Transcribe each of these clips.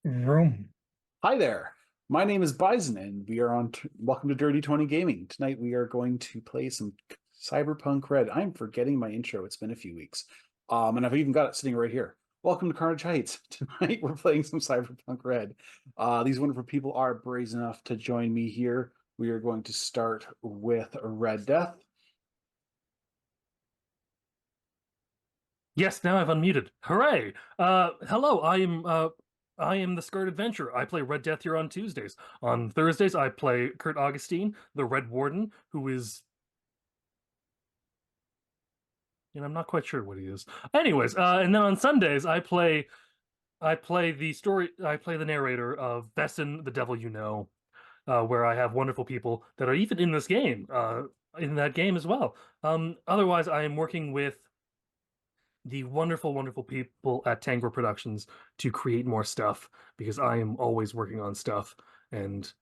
Room. Hi there. My name is Bison, and we are on. Welcome to Dirty 20 Gaming. Tonight we are going to play some Cyberpunk Red. I'm forgetting my intro. It's been a few weeks. And I've even got it sitting right here. Welcome to Carnage Heights. Tonight we're playing some Cyberpunk Red. These wonderful people are brazen enough to join me here. We are going to start with Red Death. Yes, now I've unmuted. Hooray! Hello, I am the Skirt Adventurer. I play Red Death here on Tuesdays. On Thursdays, I play Kurt Augustine, the Red Warden, who is, I'm not quite sure what he is. Anyways, and then on Sundays, I play the narrator of Besson, the Devil You Know, where I have wonderful people that are even in this game, in that game as well. Otherwise, I am working with the wonderful, wonderful people at Tango Productions to create more stuff because I am always working on stuff. And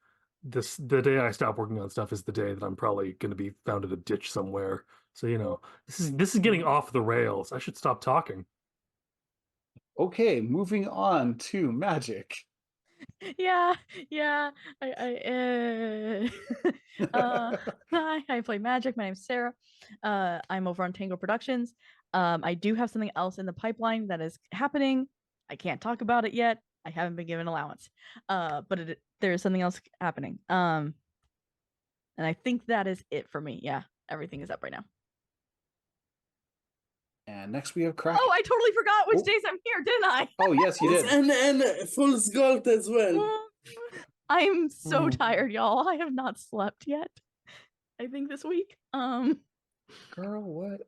the day I stop working on stuff is the day that I'm probably going to be found in a ditch somewhere. So, this is getting off the rails. I should stop talking. Okay, moving on to Magic. Yeah, yeah. Uh, hi, I play Magic. My name's Sarah. I'm over on Tango Productions. I do have something else in the pipeline that is happening. I can't talk about it yet. I haven't been given allowance. But there is something else happening. And I think that is it for me. Yeah, everything is up right now. And next we have Kraken. Oh, I totally forgot which Oh. days I'm here, didn't I? Oh, yes, you did. And Fool's Gold as well. I'm so tired, y'all. I have not slept yet. I think this week. Girl, what?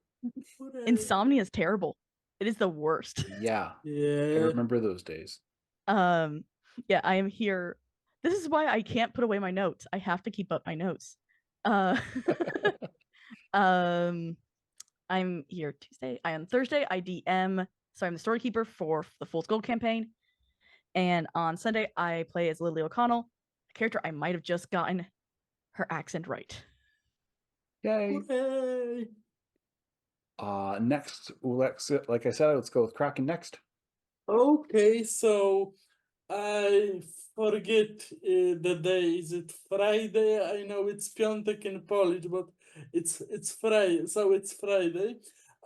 Insomnia is terrible. It is the worst. Yeah, I Yeah. remember those days. Yeah, I am here. This is why I can't put away my notes. I have to keep up my notes. Uh, I'm here Tuesday. On Thursday, I DM. So I'm the storykeeper for the Fool's Gold campaign. And on Sunday, I play as Lily O'Connell, a character I might have just gotten her accent right. Yay. Hooray. Next, like I said, let's go with Kraken next. Okay, so I forget the day. Is it Friday? I know it's Piątek in Polish, but it's Friday, so it's Friday.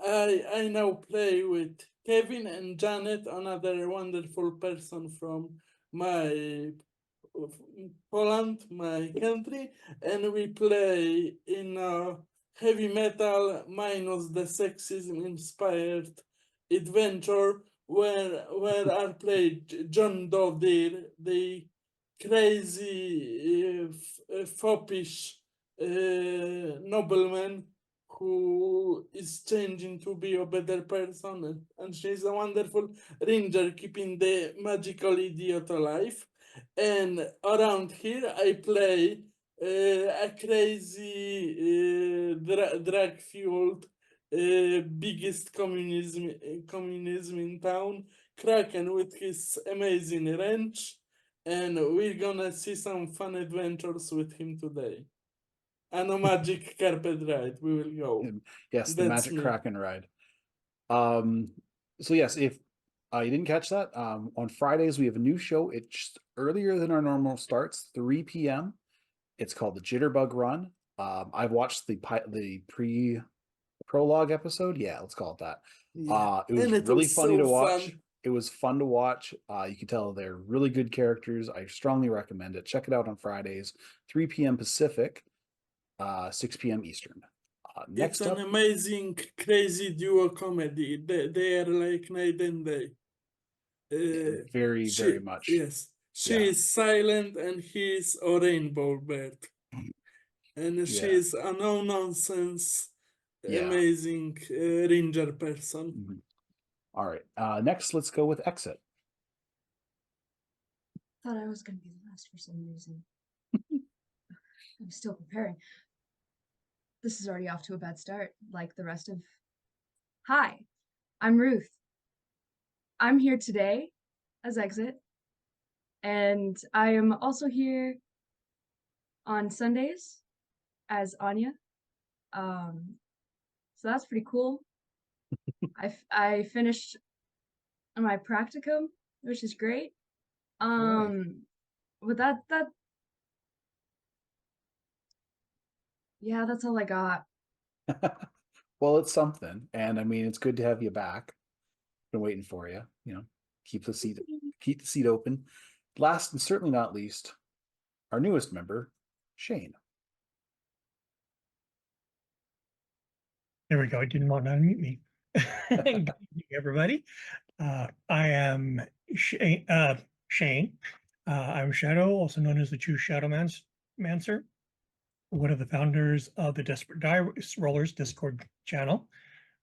I now play with Kevin and Janet, another wonderful person from my Poland, my country, and we play in heavy metal minus the sexism inspired adventure where I played John Dodder, the crazy foppish nobleman who is changing to be a better person, and she's a wonderful ranger keeping the magical idiot alive. And around here, I play a crazy drug-fueled biggest communism in town, Kraken with his amazing wrench, and we're gonna see some fun adventures with him today. And a magic carpet ride. We will go. Yes, the That's Magic me. Kraken ride. So yes, if you didn't catch that, on Fridays we have a new show. It's earlier than our normal starts, 3 p.m. It's called the Jitterbug Run. I've watched the pre-prologue episode. Yeah, let's call it that. Yeah. It was And it really was funny so to watch. fun. It was fun to watch. You can tell they're really good characters. I strongly recommend it. Check it out on Fridays, 3 p.m. Pacific, 6 p.m. Eastern. It's Next an up, amazing, crazy duo comedy. They are like night and day. very, very much. Yes, she Yeah. is silent and he is a rainbow bird. And she Yeah. is a no nonsense, Yeah. amazing ranger person. Mhm. All right. Next, let's go with Exit. Thought I was going to be the last for some reason. I'm still preparing. This is already off to a bad start, like the rest of. Hi, I'm Ruth. I'm here today as Exit, and I am also here on Sundays as Anya. So that's pretty cool. I finished my practicum, which is great. But yeah, that's all I got. Well, it's something, and I mean, it's good to have you back. Been waiting for you. You know, keep the seat open. Last and certainly not least, our newest member, Shane. There we go. I didn't want to unmute me. Good evening, everybody. I am Shane. I'm Shadow, also known as the True Shadow Mancer, one of the founders of the Desperate Dice Rollers Discord channel.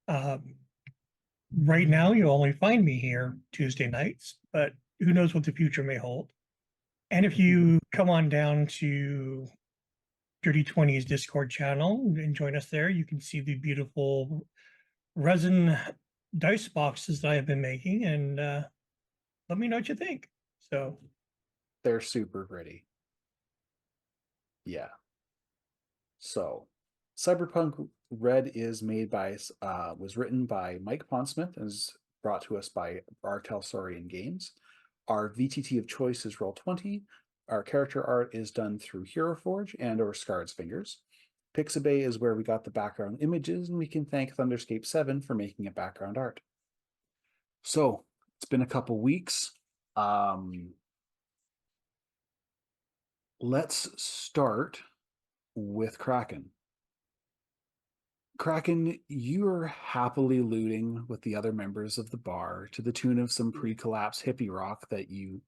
Right now, you'll only find me here Tuesday nights, but who knows what the future may hold. And if you come on down to Dirty 20's Discord channel and join us there, you can see the beautiful resin dice boxes that I have been making, and let me know what you think. So They're super pretty. Yeah. So, Cyberpunk Red is made by, was written by Mike Pondsmith and is brought to us by Artel Saurian Games. Our VTT of choice is Roll20. Our character art is done through Hero Forge and or Scarred's Fingers. Pixabay is where we got the background images, and we can thank Thunderscape 7 for making it background art. So, it's been a couple weeks. Let's start with Kraken. Kraken, you're happily looting with the other members of the bar to the tune of some pre-collapse hippie rock that you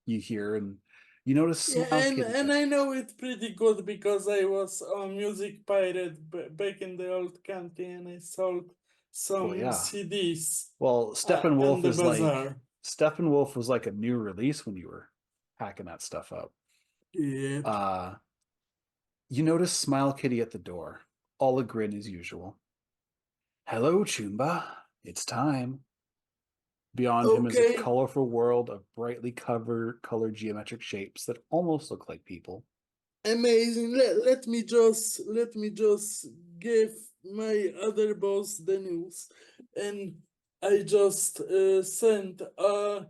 hear, and you notice Yeah, Smiles and, Kitty. and I know it pretty good because I was a music pirate back in the old country, and I sold some CDs. Well, on the bazaar. Steppenwolf was like a new release when you were hacking that stuff up. Yeah. You notice Smile Kitty at the door, all a grin as usual. Hello, Chumba. It's time. Beyond him is a colorful world of brightly colored geometric shapes that almost look like people. Amazing. Let me just give my other boss the news, and I just sent a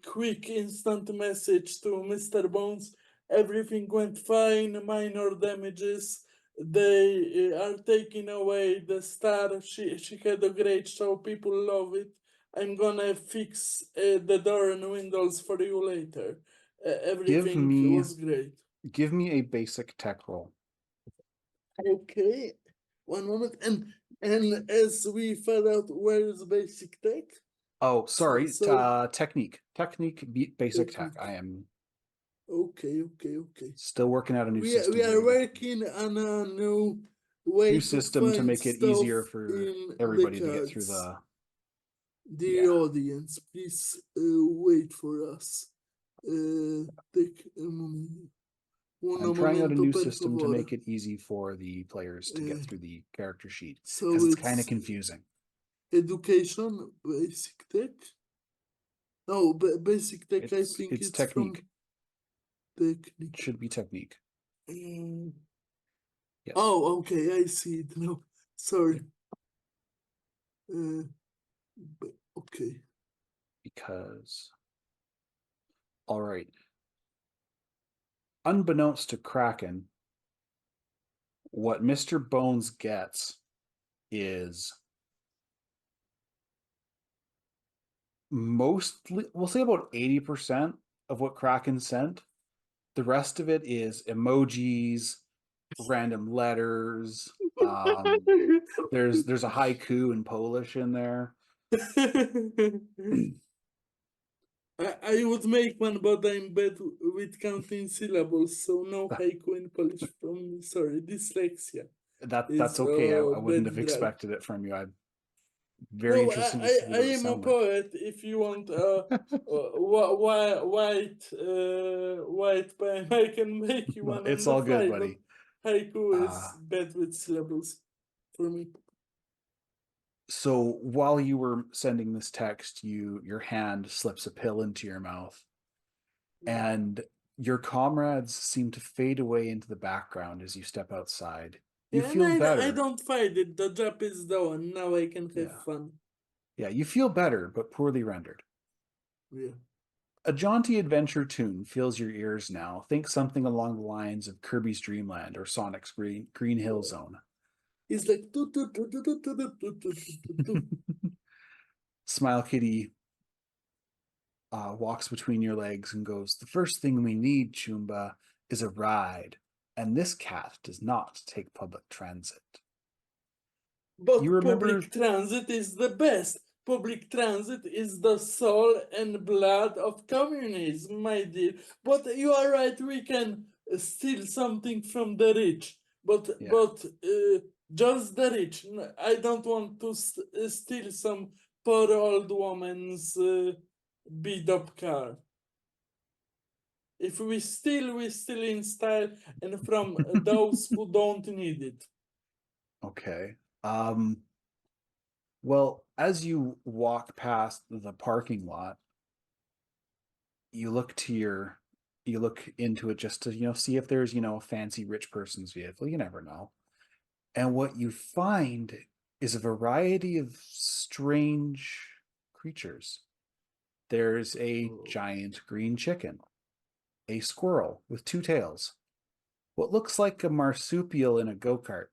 quick instant message to Mr. Bones. Everything went fine, minor damages. They are taking away the star. She had a great show. People love it. I'm gonna fix the door and windows for you later. Everything was great. Give me a basic tech roll. Okay, one moment. And as we found out, where is basic tech? Oh, sorry. So technique. Basic tech. I am okay. still working out a new system. We are working on a new way system to make it easier for everybody to get through the audience. Please wait for us. Take a moment. I'm trying out a new system to make it easy for the players to get through the character sheet, because it's kind of confusing. Education, basic tech. No, basic tech. I think it's technique. Technique. It should be technique. Yes. Oh, okay. I see it now. Sorry. Okay. Because, all right. Unbeknownst to Kraken, what Mr. Bones gets is mostly, we'll say about 80% of what Kraken sent. The rest of it is emojis, random letters. There's a haiku in Polish in there. I would make one, but I'm bad with counting syllables, so no haiku in Polish from me. Sorry, dyslexia. That's okay. I wouldn't have expected it from you. I'm very interested to see what I am a poet. If you want white poem, I can make you one. It's all good, buddy. Haiku is bad with syllables for me. So while you were sending this text, your hand slips a pill into your mouth, and your comrades seem to fade away into the background as you step outside. You feel better. I don't fight it. The job is done. Now I can have fun. Yeah, you feel better, but poorly rendered. Yeah. A jaunty adventure tune fills your ears now. Think something along the lines of Kirby's Dream Land or Sonic's Green Hill Zone. He's like "Toot, toot, toot, toot, toot, toot, toot, toot, toot, toot." Smile Kitty walks between your legs and goes, "The first thing we need, Chumba, is a ride. And this cat does not take public transit." But You remember- public transit is the best. Public transit is the soul and blood of communism, my dear. But you are right, we can steal something from the rich. But just the rich. I don't want to steal some poor old woman's beat up car. If we steal in style and from those who don't need it. Okay. Well, as you walk past the parking lot, you look into it just to, see if there's, a fancy rich person's vehicle. You never know. And what you find is a variety of strange creatures. There's a giant green chicken, a squirrel with 2 tails, what looks like a marsupial in a go-kart,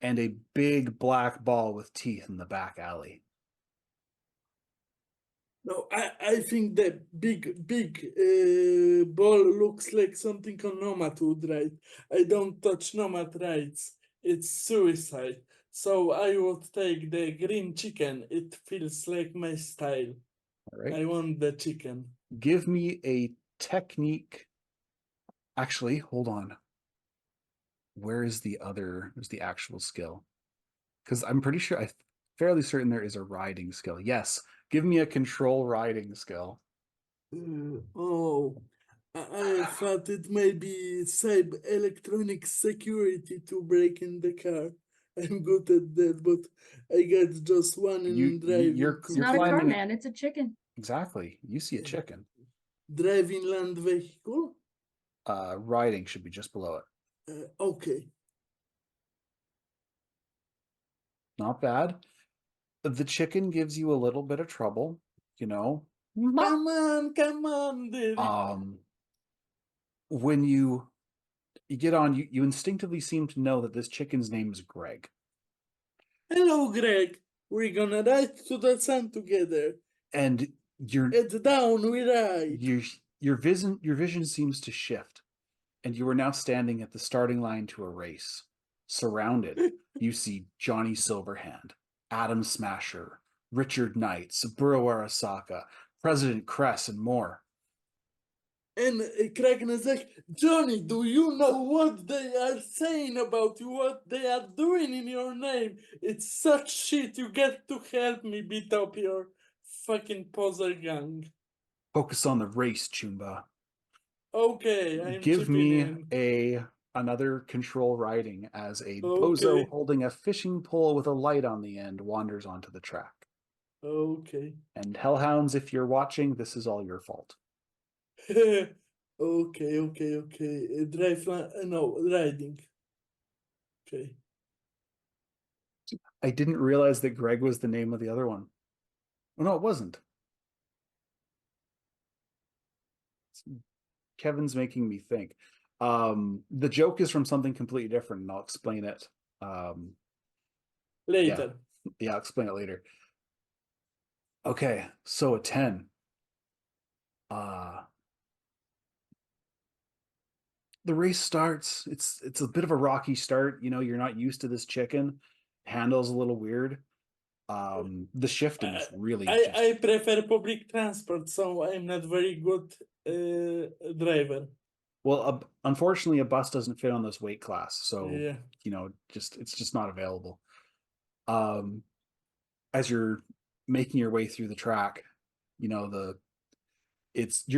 and a big black ball with teeth in the back alley. No, I think that big ball looks like something on Nomad would write. I don't touch Nomad rights. It's suicide. So I would take the green chicken. It feels like my style. All right. I want the chicken. Give me a technique. Actually, hold on. Where's the actual skill? Because I'm pretty sure, I'm fairly certain there is a riding skill. Yes, give me a control riding skill. I thought it might be cyber electronic security to break in the car. I'm good at that, but I got just one in driving. It's not a car, man. It's a chicken. Exactly. You see a chicken. Driving land vehicle? Riding should be just below it. Okay. Not bad. The chicken gives you a little bit of trouble, Come on, Daddy. When you get on, you instinctively seem to know that this chicken's name is Greg. Hello, Greg. We're gonna ride to the sun together. And Head down, we ride. your vision seems to shift, and you are now standing at the starting line to a race. Surrounded, you see Johnny Silverhand, Adam Smasher, Richard Knight, Saburo Arasaka, President Kress, and more. And Kraken is like, Johnny, do you know what they are saying about you, what they are doing in your name? It's such shit, you get to help me beat up your fucking poser gang. Focus on the race, Chumba. Okay, I'm Give me in. another control riding as a bozo holding a fishing pole with a light on the end wanders onto the track. Okay. And Hellhounds, if you're watching, this is all your fault. Okay. Riding. Okay. I didn't realize that Greg was the name of the other one. Oh, no, it wasn't. Kevin's making me think. The joke is from something completely different, and I'll explain it. Later. Yeah, I'll explain it later. Okay, so a 10. The race starts. It's a bit of a rocky start. You're not used to this chicken. Handle's a little weird. The shifting is really. I prefer public transport, so I'm not very good driver. Well, unfortunately, a bus doesn't fit on this weight class, so Yeah. it's just not available. As you're making your way through the track, you're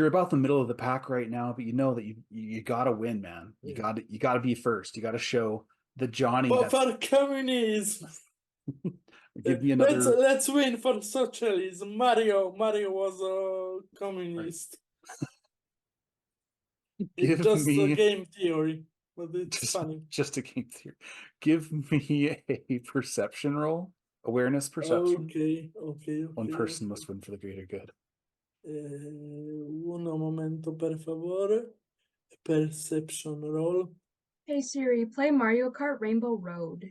about the middle of the pack right now, but you know that you gotta win, man. You gotta be first. You gotta show the Johnny. But for communism. Give me another. Let's win for socialism. Mario was a communist. It's just a game theory, but it's funny. Just a game theory. Give me a perception roll. Awareness perception. Okay. One person must win for the greater good. Uno momento, per favore. Perception roll. Hey Siri, play Mario Kart Rainbow Road.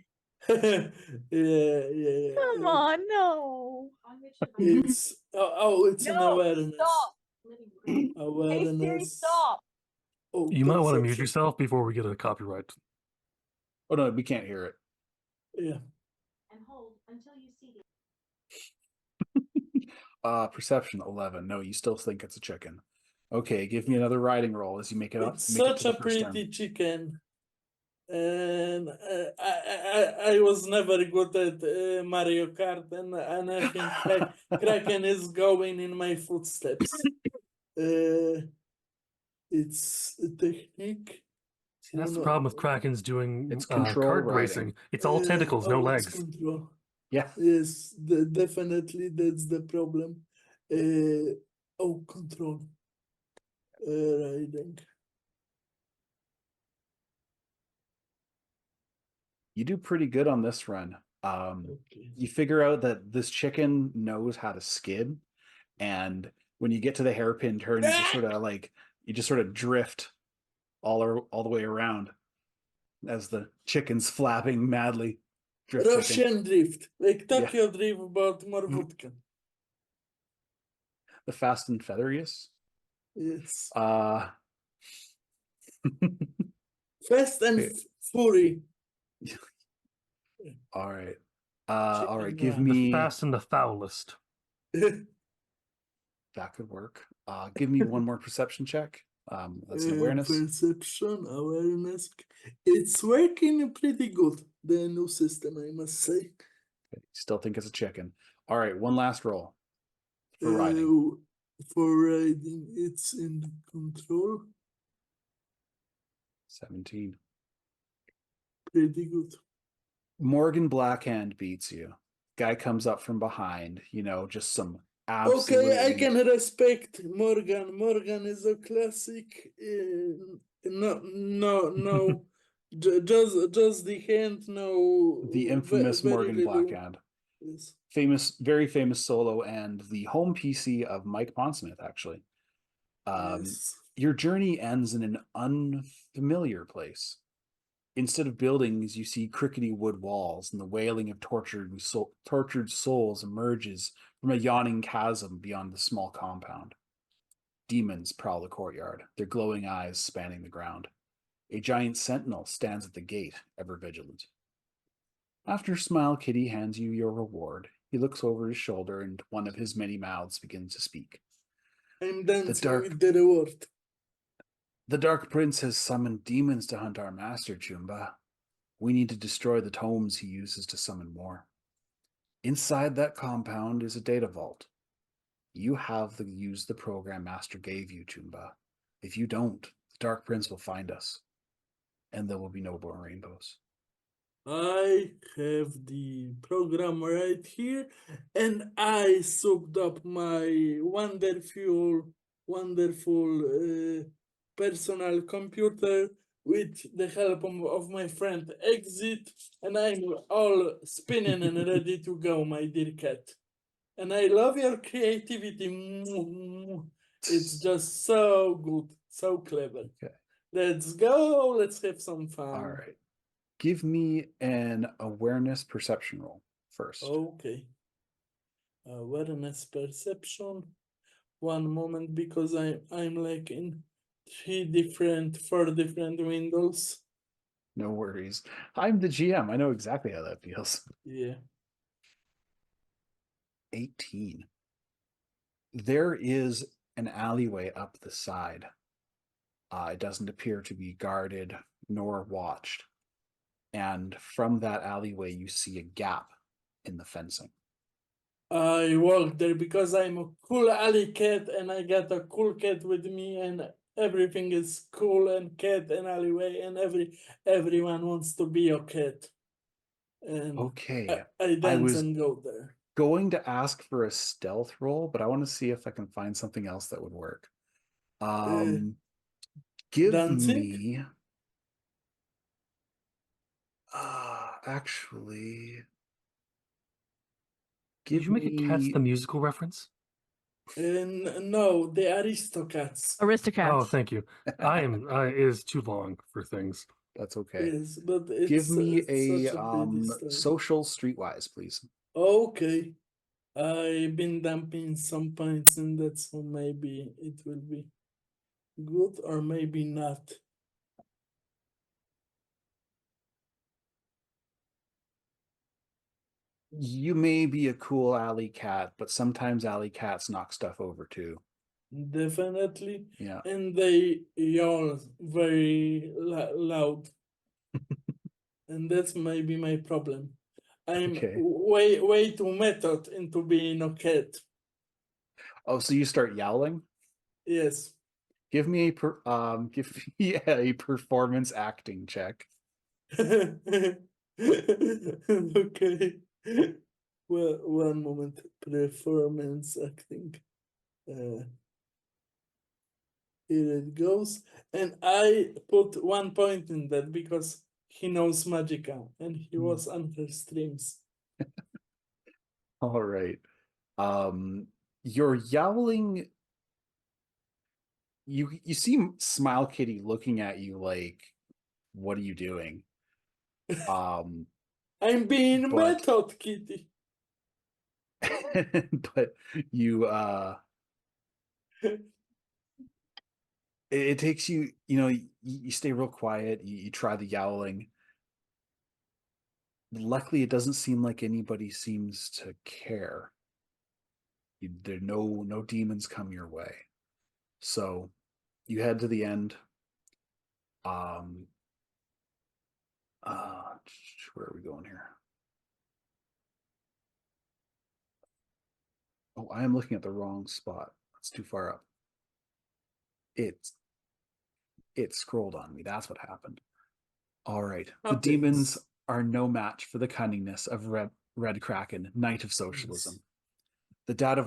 Yeah, yeah. Come on, no. It's it's an No, awareness. stop. Hey Siri, Awareness. stop. Oh, You might want to mute perception. yourself before we get a copyright. Oh no, we can't hear it. Yeah. And hold until you see the Perception 11. No, you still think it's a chicken. Okay, give me another riding roll as you make it up. It's Make it such to a the first turn. pretty chicken. And I was never good at Mario Kart, and I think Kraken is going in my footsteps. It's a technique. See, that's the problem with Kraken's doing It's control kart riding. racing. It's all tentacles, no It's legs. control. Yeah. Yes, definitely that's the problem. Control. Riding. You do pretty good on this run. Okay. You figure out that this chicken knows how to skid, and when you get to the hairpin turn, you just sort of drift all the way around as the chicken's flapping madly. Drift chicken. Russian drift, like Yeah. Tokyo drift, but more vodka. The Fast and Furious. Yes. Fast and Okay. Fury. All right. Chicken All right. Give run. The me fast and the foulest. that could work. Give me one more perception check. That's an awareness. Perception, awareness. It's working pretty good. The new system, I must say. Still think it's a chicken. All right. One last roll for riding. For riding, it's in the control. 17. Pretty good. Morgan Blackhand beats you. Guy comes up from behind. Just some absolutely. Okay, I can respect Morgan. Morgan is a classic. No. Just the hand. No. The infamous very Morgan little. Blackhand. Yes. Very famous solo, and the home PC of Mike Pondsmith, actually. Yes. Your journey ends in an unfamiliar place. Instead of buildings, you see crickety wood walls, and the wailing of tortured souls emerges from a yawning chasm beyond the small compound. Demons prowl the courtyard, their glowing eyes spanning the ground. A giant sentinel stands at the gate, ever vigilant. After Smile Kitty hands you your reward, he looks over his shoulder and one of his many mouths begins to speak. I'm dancing with the reward. The Dark Prince has summoned demons to hunt our master, Chumba. We need to destroy the tomes he uses to summon more. Inside that compound is a data vault. You have to use the program Master gave you, Chumba. If you don't, the Dark Prince will find us, and there will be no more rainbows. I have the program right here, and I souped up my wonderful personal computer with the help of my friend Exit, and I'm all spinning and ready to go, my dear cat. And I love your creativity. It's just so good, so clever. Okay. Let's go. Let's have some fun. All right. Give me an awareness perception roll first. Okay. Awareness perception. One moment, because I'm like in four different windows. No worries. I'm the GM. I know exactly how that feels. Yeah. 18. There is an alleyway up the side. It doesn't appear to be guarded nor watched. And from that alleyway, you see a gap in the fencing. I walk there because I'm a cool alley cat and I got a cool cat with me and everything is cool and cat and alleyway and everyone wants to be a cat. And Okay. I dance was and go there. going to ask for a stealth roll, but I want to see if I can find something else that would work. Give dancing? me actually Did you make it Cats the musical reference? And no, the Aristocats. Aristocats. Oh, thank you. It is too long for things. That's okay. Yes, but Give me it's a such a pretty style. social streetwise, please. Okay. I've been dumping some points in that, so maybe it will be good or maybe not. You may be a cool alley cat, but sometimes alley cats knock stuff over too. Definitely. Yeah. And they yawn very loud. And that's maybe my problem. I'm Okay. way too method into being a cat. Oh, so you start yowling? Yes. Give me a performance acting check. Okay. Well, one moment. Performance acting. Here it goes. And I put 1 point in that because he knows Magica and he was on her streams. All right. You're yowling. You see Smile Kitty looking at you like, what are you doing? I'm being but- method, Kitty. but you it takes you, you stay real quiet, you try the yowling. Luckily, it doesn't seem like anybody seems to care. There no demons come your way. So you head to the end. Where are we going here? Oh, I am looking at the wrong spot. That's too far up. It scrolled on me. That's what happened. All right. The Happens. demons are no match for the cunningness of Red Kraken, Knight of Socialism. The data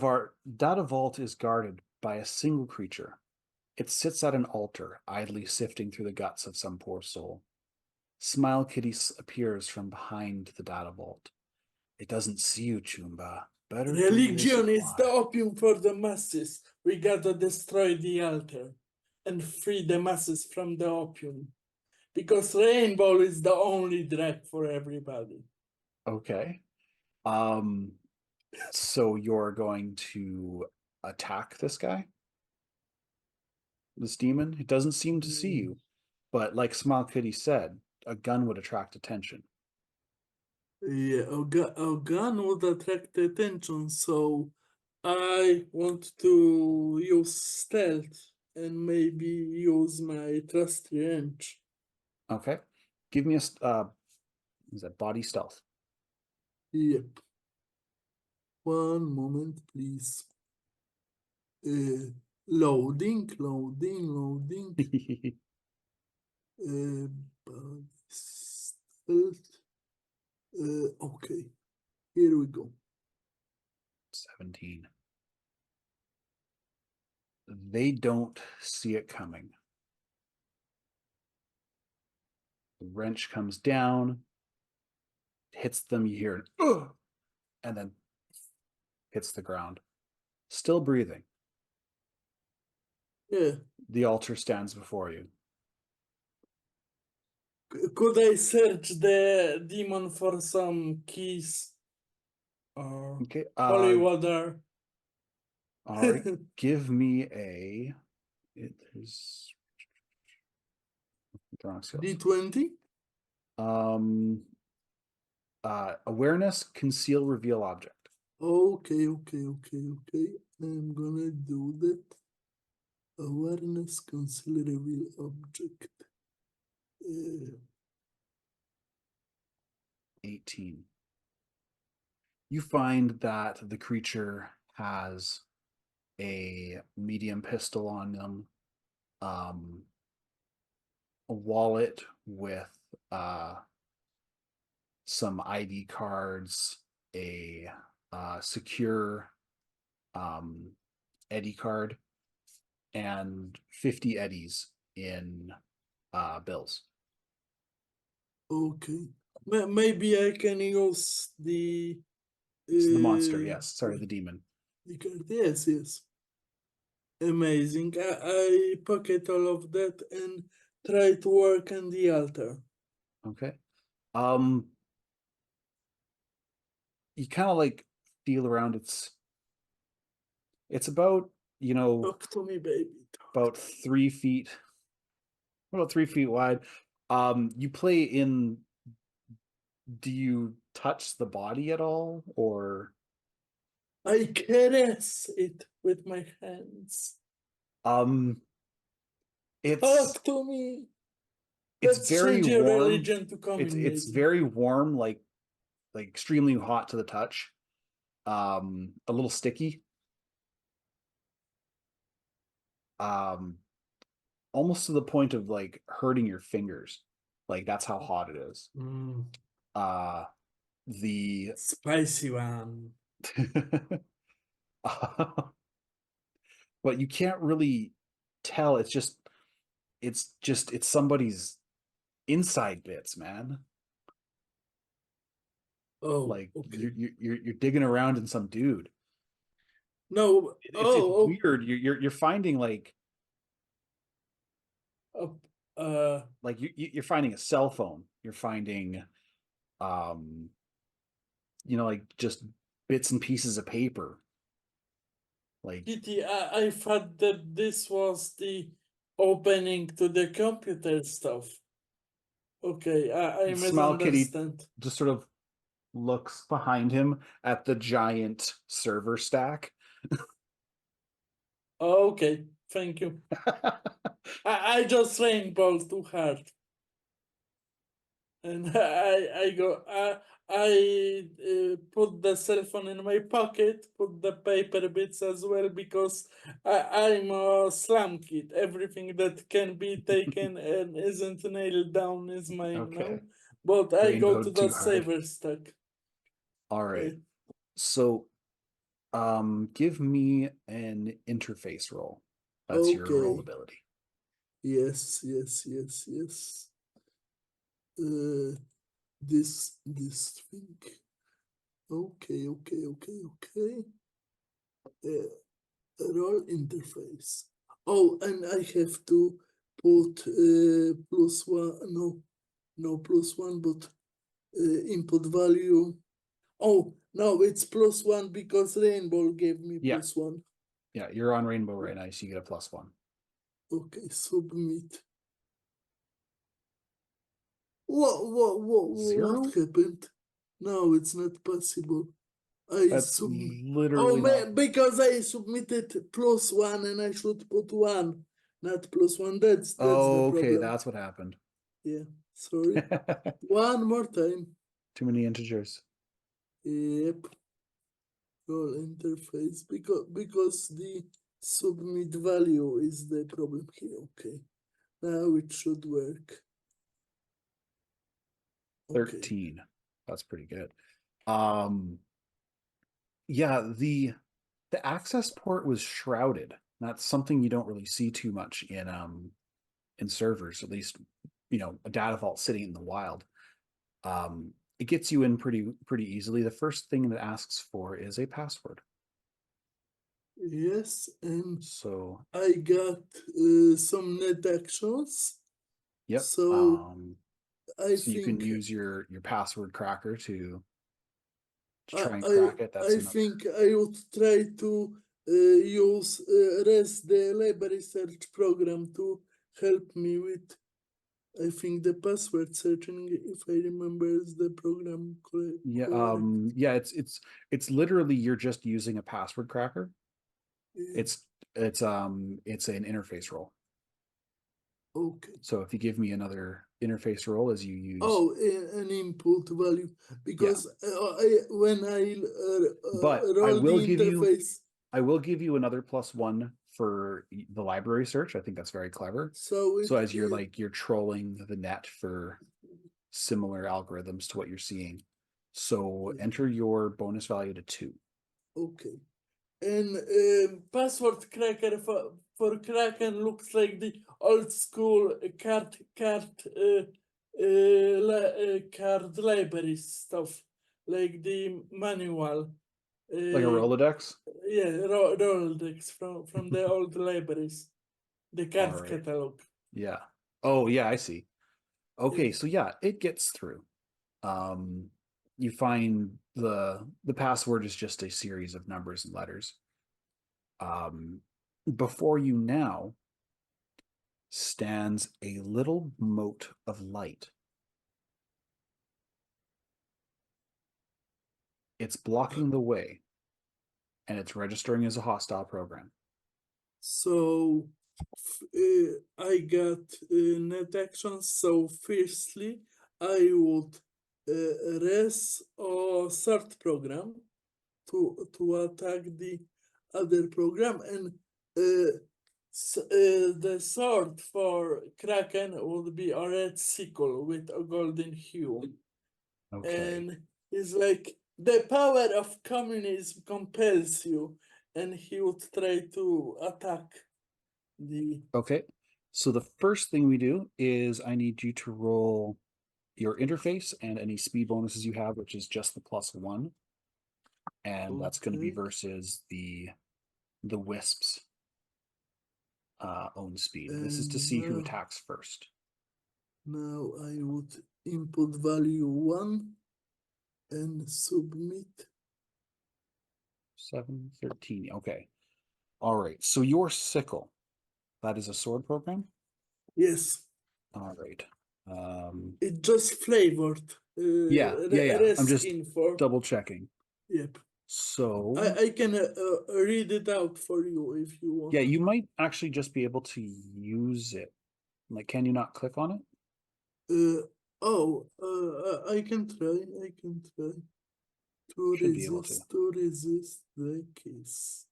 vault is guarded by a single creature. It sits at an altar, idly sifting through the guts of some poor soul. Smile Kitty appears from behind the data vault. It doesn't see you, Chumba. Better give it a Religion is the supply. opium for the masses. We gotta destroy the altar and free the masses from the opium. Because rainbow is the only drug for everybody. Okay. So you're going to attack this guy? This demon? It doesn't seem to see you. But like Smile Kitty said, a gun would attract attention. Yeah, a gun would attract attention, so I want to use stealth and maybe use my trusty range. Okay. Give me a is that body stealth? Yep. One moment, please. Loading. Body stealth. Okay, here we go. 17. They don't see it coming. The wrench comes down, hits them, you hear an ugh, and then hits the ground. Still breathing. Yeah. The altar stands before you. Could I search the demon for some keys or Okay. holy water? All right. Give me a. It is. D20? Awareness, conceal, reveal object. Okay. I'm gonna do that. Awareness, conceal, reveal object. 18. You find that the creature has a medium pistol on them, a wallet with some ID cards, a secure Eddie card, and 50 Eddies in bills. Okay. Maybe I can use the. It's the monster, yes. Sorry, the demon. Yes, yes. Amazing. I pocket all of that and try to work on the altar. Okay. You kind of like feel around. It's about, Talk to me, baby. about 3 feet, about 3 feet wide. You play in. Do you touch the body at all, or I caress it with my hands. it's Talk to me. it's Let's very change your warm. religion to coming, It's maybe. very warm, like extremely hot to the touch. A little sticky. Almost to the point of like hurting your fingers. Like that's how hot it is. Mm, The spicy one. but you can't really tell. It's somebody's inside bits, man. Oh, Like okay. you're digging around in some dude. No. It's Oh, weird. You're finding like you're finding a cell phone. You're finding like just bits and pieces of paper. Like Kitty, I thought that this was the opening to the computer stuff. Okay, I Smile Kitty misunderstand. just sort of looks behind him at the giant server stack. Oh, okay, thank you. I just rainbow too hard. And I go, I put the cell phone in my pocket, put the paper bits as well, because I'm a slum kid. Everything that can be taken and isn't nailed down is mine now. Okay. But I go Rainbowed to the too hard. saver stack. All right. So give me an interface roll. That's your roll Okay. ability. Yes. This thing. Okay. Roll interface. Oh, and I have to put +1. No +1, but input value. Oh no, it's +1 because Rainbow gave me Yeah. +1. Yeah, you're on Rainbow right now, so you get a +1. Okay, submit. What 0? happened? No, it's not possible. That's literally Oh man, not. because I submitted +1 and I should put 1, not +1. That's the Oh, okay, problem. that's what happened. Yeah, sorry. One more time. Too many integers. Yep. Roll interface because the submit value is the problem here. Okay. Now it should work. Okay. 13. That's pretty good. Yeah, the access port was shrouded. That's something you don't really see too much in servers, at least a data vault sitting in the wild. It gets you in pretty easily. The first thing that asks for is a password. Yes, and So I got some net actions. yep. So I so you think can use your password cracker to I try and crack it. That's I think I would try to use the library search program to help me with. I think the password searching, if I remember, is the program correct. yeah. It's literally you're just using a password cracker. Yeah. It's an interface roll. Okay. So if you give me another interface roll as you use. Oh, an input value, because when I but roll the interface. I will give you another +1 for the library search. I think that's very clever. So as you're trolling the net for similar algorithms to what you're seeing. So enter your bonus value to 2. Okay. And password cracker for Kraken looks like the old school card library stuff, like the manual. Like a Rolodex? Rolodex from the old libraries, the card Alright. catalog. Yeah. Oh, yeah, I see. Okay, Yeah. so yeah, it gets through. You find the password is just a series of numbers and letters. Before you now stands a little mote of light. It's blocking the way, and it's registering as a hostile program. So I got net actions. So firstly, I would res or start program to attack the other program, and the sword for Kraken would be a red sickle with a golden hue. Okay. And he's like, the power of communism compels you, and he would try to attack the. Okay. So the first thing we do is I need you to roll your interface and any speed bonuses you have, which is just the +1. And that's going to be Okay. versus the Wisp's own speed. This is to see who now- attacks first. Now I would input value 1 and submit. 7, 13. Okay. All right. So your sickle, that is a sword program. Yes, All right. it just flavored. Yeah. I'm just reskin for. double checking. Yep. So I can read it out for you if you want. yeah, you might actually just be able to use it. Like, can you not click on it? I can try. I can try to Should be able resist the case.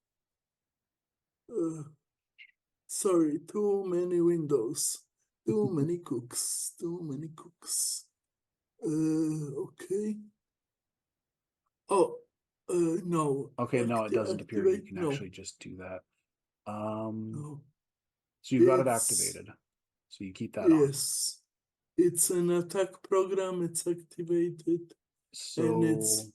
Sorry, too many windows, too many cooks, too many cooks. Okay. Oh, no. Okay, no, it doesn't appear you activate? can No, actually just do that. no. So you've got it It's- activated. So you keep that on. Yes, it's an attack program. It's activated, and it's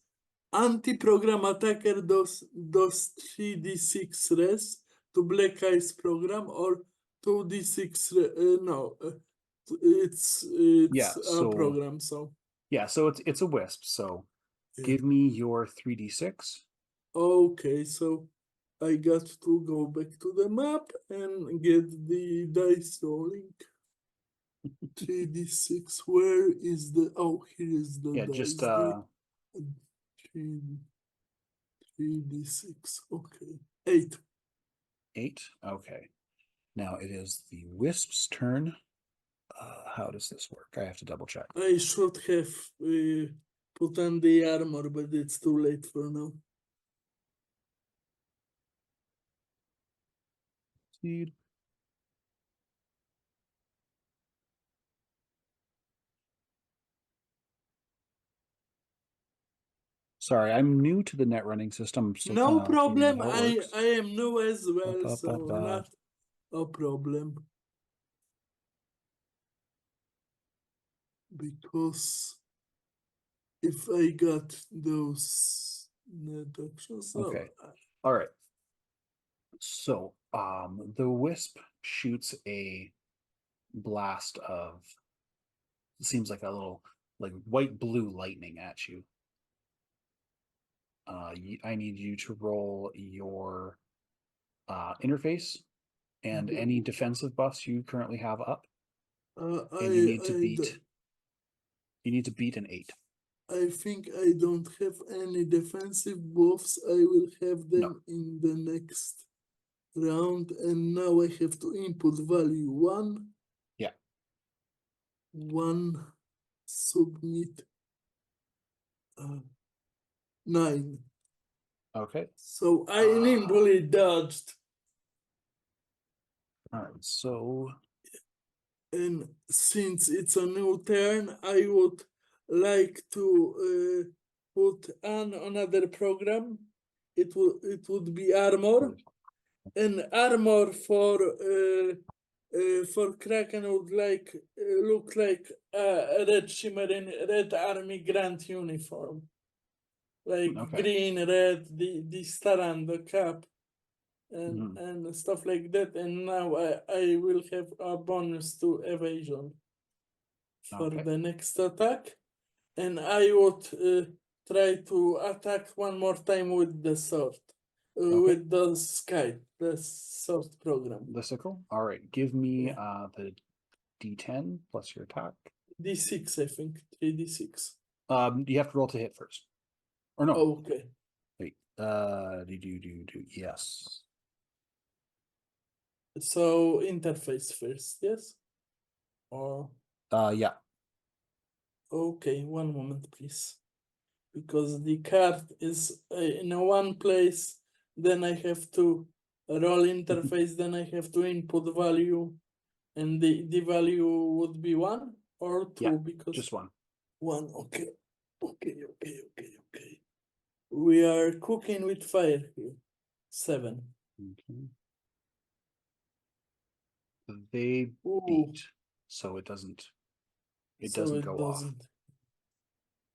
So anti-program attacker does 3d6 res to Black Eyes program or 2d6 no, it's yeah, a so program. So yeah, so it's a wisp. So yeah. give me your 3d6. Okay, so I got to go back to the map and get the dice rolling. 3d6. Where is the? Oh, here is the Yeah, dice. just 3d6. Okay, 8. 8. Okay. Now it is the wisp's turn. How does this work? I have to double check. I should have put on the armor, but it's too late for now. Speed. Sorry, I'm new to the net running system. I'm still No kinda figuring out problem. how it I works. am new as well, Ba, ba, so ba. not a problem. Because if I got those net actions, Okay. All right. So, the wisp shoots a blast of, it seems like a little like white blue lightning at you. I need you to roll your interface and any defensive buffs you currently have up, and you need to beat an 8. I think I don't have any defensive buffs. I will have them in the next round, and now I have to input value 1. Yeah. 1 submit 9. Okay. So I nimbly dodged. All right. So And since it's a new turn, I would like to put on another program. It would be armor, and armor for Kraken would like look like a red shimmering red army grant uniform, like Okay. green, red, the star on the cap, and Mhm. and stuff like that. And now I will have a bonus to evasion for Okay. the next attack, and I would try to attack one more time with the sword, with the sky, the sword program. The sickle. All right. Give me Yeah. the D10 plus your attack. D6, I think. 3d6. You have to roll to hit first. Or no. Okay. Wait. Yes. So interface first, yes? Or Yeah. okay, one moment, please. Because the card is in a one place, then I have to roll interface, then I have to input value, and the value would be 1 or 2 Yeah, because just one. 1. Okay. We are cooking with fire here. 7. Okay. They Ooh, beat, so it doesn't. It so doesn't it go doesn't. off.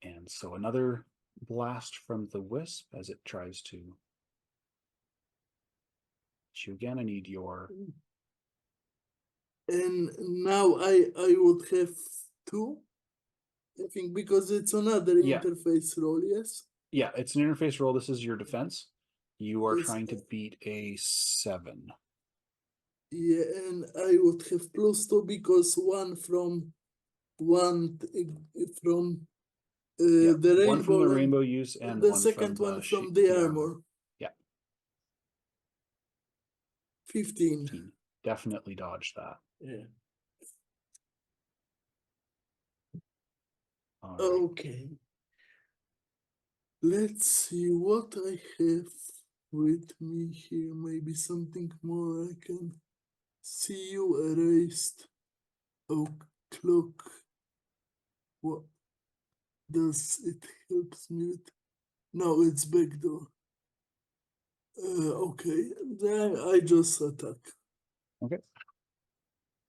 And so another blast from the wisp as it tries to hit you again. I need your. And now I would have 2, I think, because it's another Yeah. interface roll, yes? Yeah, it's an interface roll. This is your defense. You are Yes. trying to beat a 7. Yeah, and I would have +2 because one from Yeah, the one from the rainbow and rainbow use and the one second from one the from the armor. Yeah. 15. 15. Definitely dodge that. Yeah. All right. Okay. Let's see what I have with me here. Maybe something more I can see you erased. Oh, clock. What does it helps me with? No, it's backdoor. Okay, then I just attack. Okay.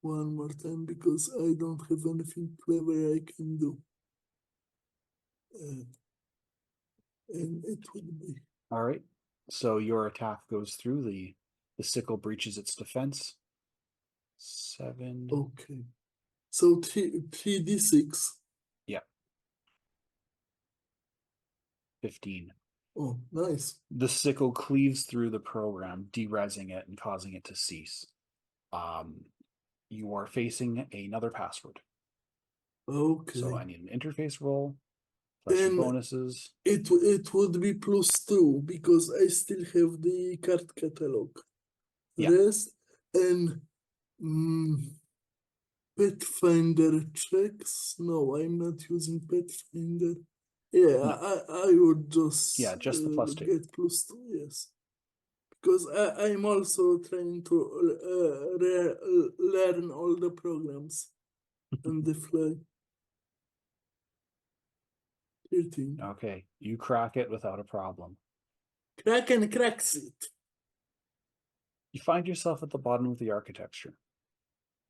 One more time because I don't have anything clever I can do. And it would be All right. So your attack goes through. The sickle breaches its defense. 7. okay. So 3d6. Yeah. 15. Oh, nice. The sickle cleaves through the program, derezzing it and causing it to cease. You are facing another password. Okay. So I need an interface roll, plus your And bonuses. it would be +2 because I still have the card catalog. Yeah. Rest and Pathfinder checks. No, I'm not using Pathfinder. Yeah, No. I would just Just the +2. get +2, yes. Because I'm also trying to learn all the programs on the fly. 13. Okay, you crack it without a problem. Kraken cracks it. You find yourself at the bottom of the architecture.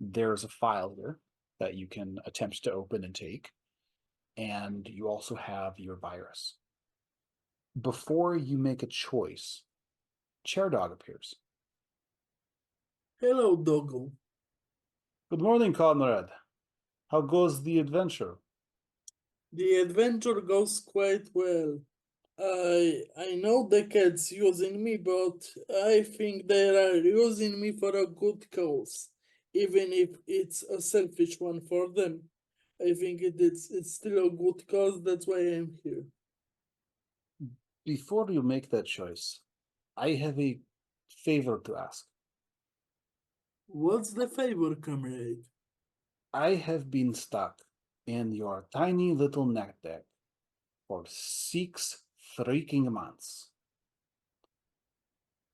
There's a file here that you can attempt to open and take, and you also have your virus. Before you make a choice, Chair Dog appears. Hello, Doggo. Good morning, comrade. How goes the adventure? The adventure goes quite well. I know the cat's using me, but I think they are using me for a good cause, even if it's a selfish one for them. I think it's still a good cause. That's why I'm here. Before you make that choice, I have a favor to ask. What's the favor, comrade? I have been stuck in your tiny little net deck for 6 freaking months.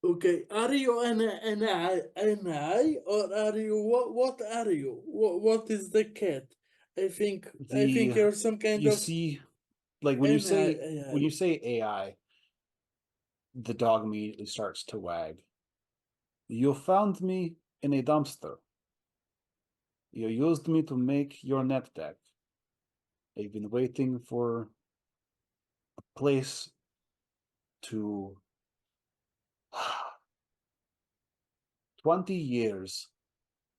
Okay, are you an eye, or are you what are you? What is the cat? I think you're some kind You of see, like when you say AI. AI, the dog immediately starts to wag. You found me in a dumpster. You used me to make your net deck. I've been waiting for a place to 20 years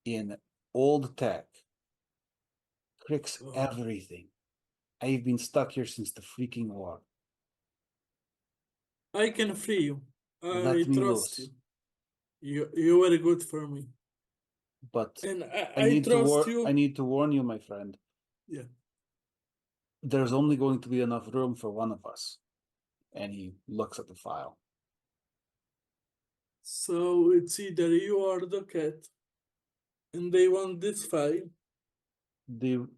in old tech. Fix everything. I've been stuck here since the freaking war. I can free you. Let I me trust loose. you were good for me. But And I I need trust you. I need to warn you, my friend. Yeah. There's only going to be enough room for one of us. And he looks at the file. So it's either you or the cat. And they want this file. You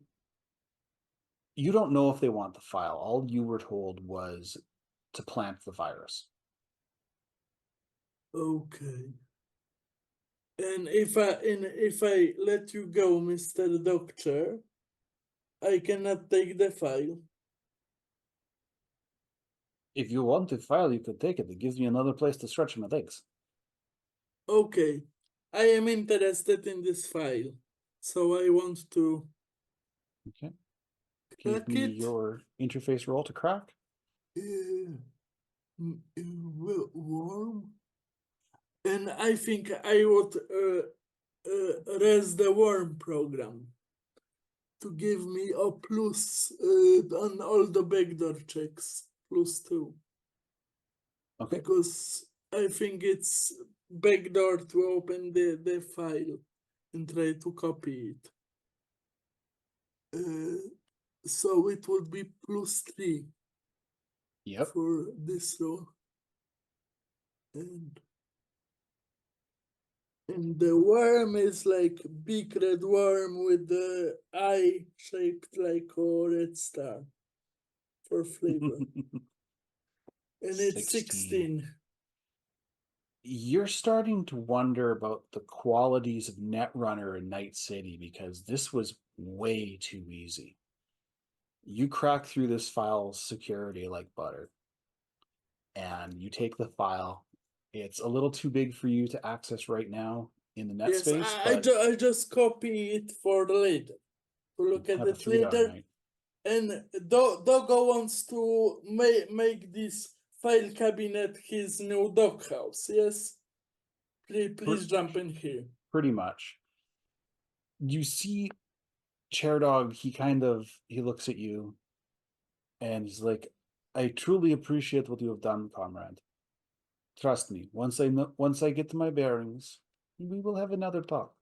don't know if they want the file. All you were told was to plant the virus. Okay. And if I let you go, Mr. Doctor, I cannot take the file. If you want the file, you could take it. It gives me another place to stretch my legs. Okay. I am interested in this file. So I want to Okay. crack Give me it. your interface roll to crack. Warm. And I think I would raise the worm program to give me a plus on all the backdoor checks, +2. Okay. Because I think it's backdoor to open the file and try to copy it. So it would be +3 Yep. for this roll. And the worm is like big red worm with the eye shaped like a red star for flavor. And it's 16. You're starting to wonder about the qualities of Netrunner in Night City because this was way too easy. You crack through this file's security like butter, and you take the file. It's a little too big for you to access right now in the net Yes, space, I but just copy it for later to look at have a it 3 later. night. And Doggo wants to make this file cabinet his new doghouse. Yes, please jump in here. Pretty much. You see Chair Dog, he looks at you and he's like, I truly appreciate what you have done, comrade. Trust me, once I get to my bearings, we will have another talk.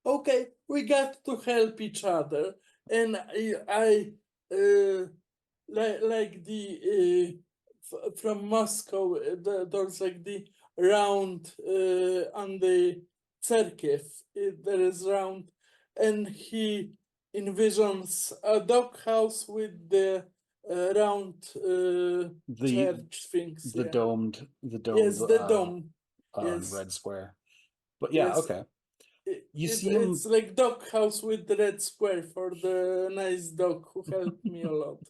Okay, we got to help each other, and I like the from Moscow. There's like the round on the Cherkev. There is round, and he envisions a doghouse with the round church things. The Yeah. domed Yes, the dome. Yes. red square. But yeah, Yes. okay. You see him. It's like dog house with the red square for the nice dog who helped me a lot.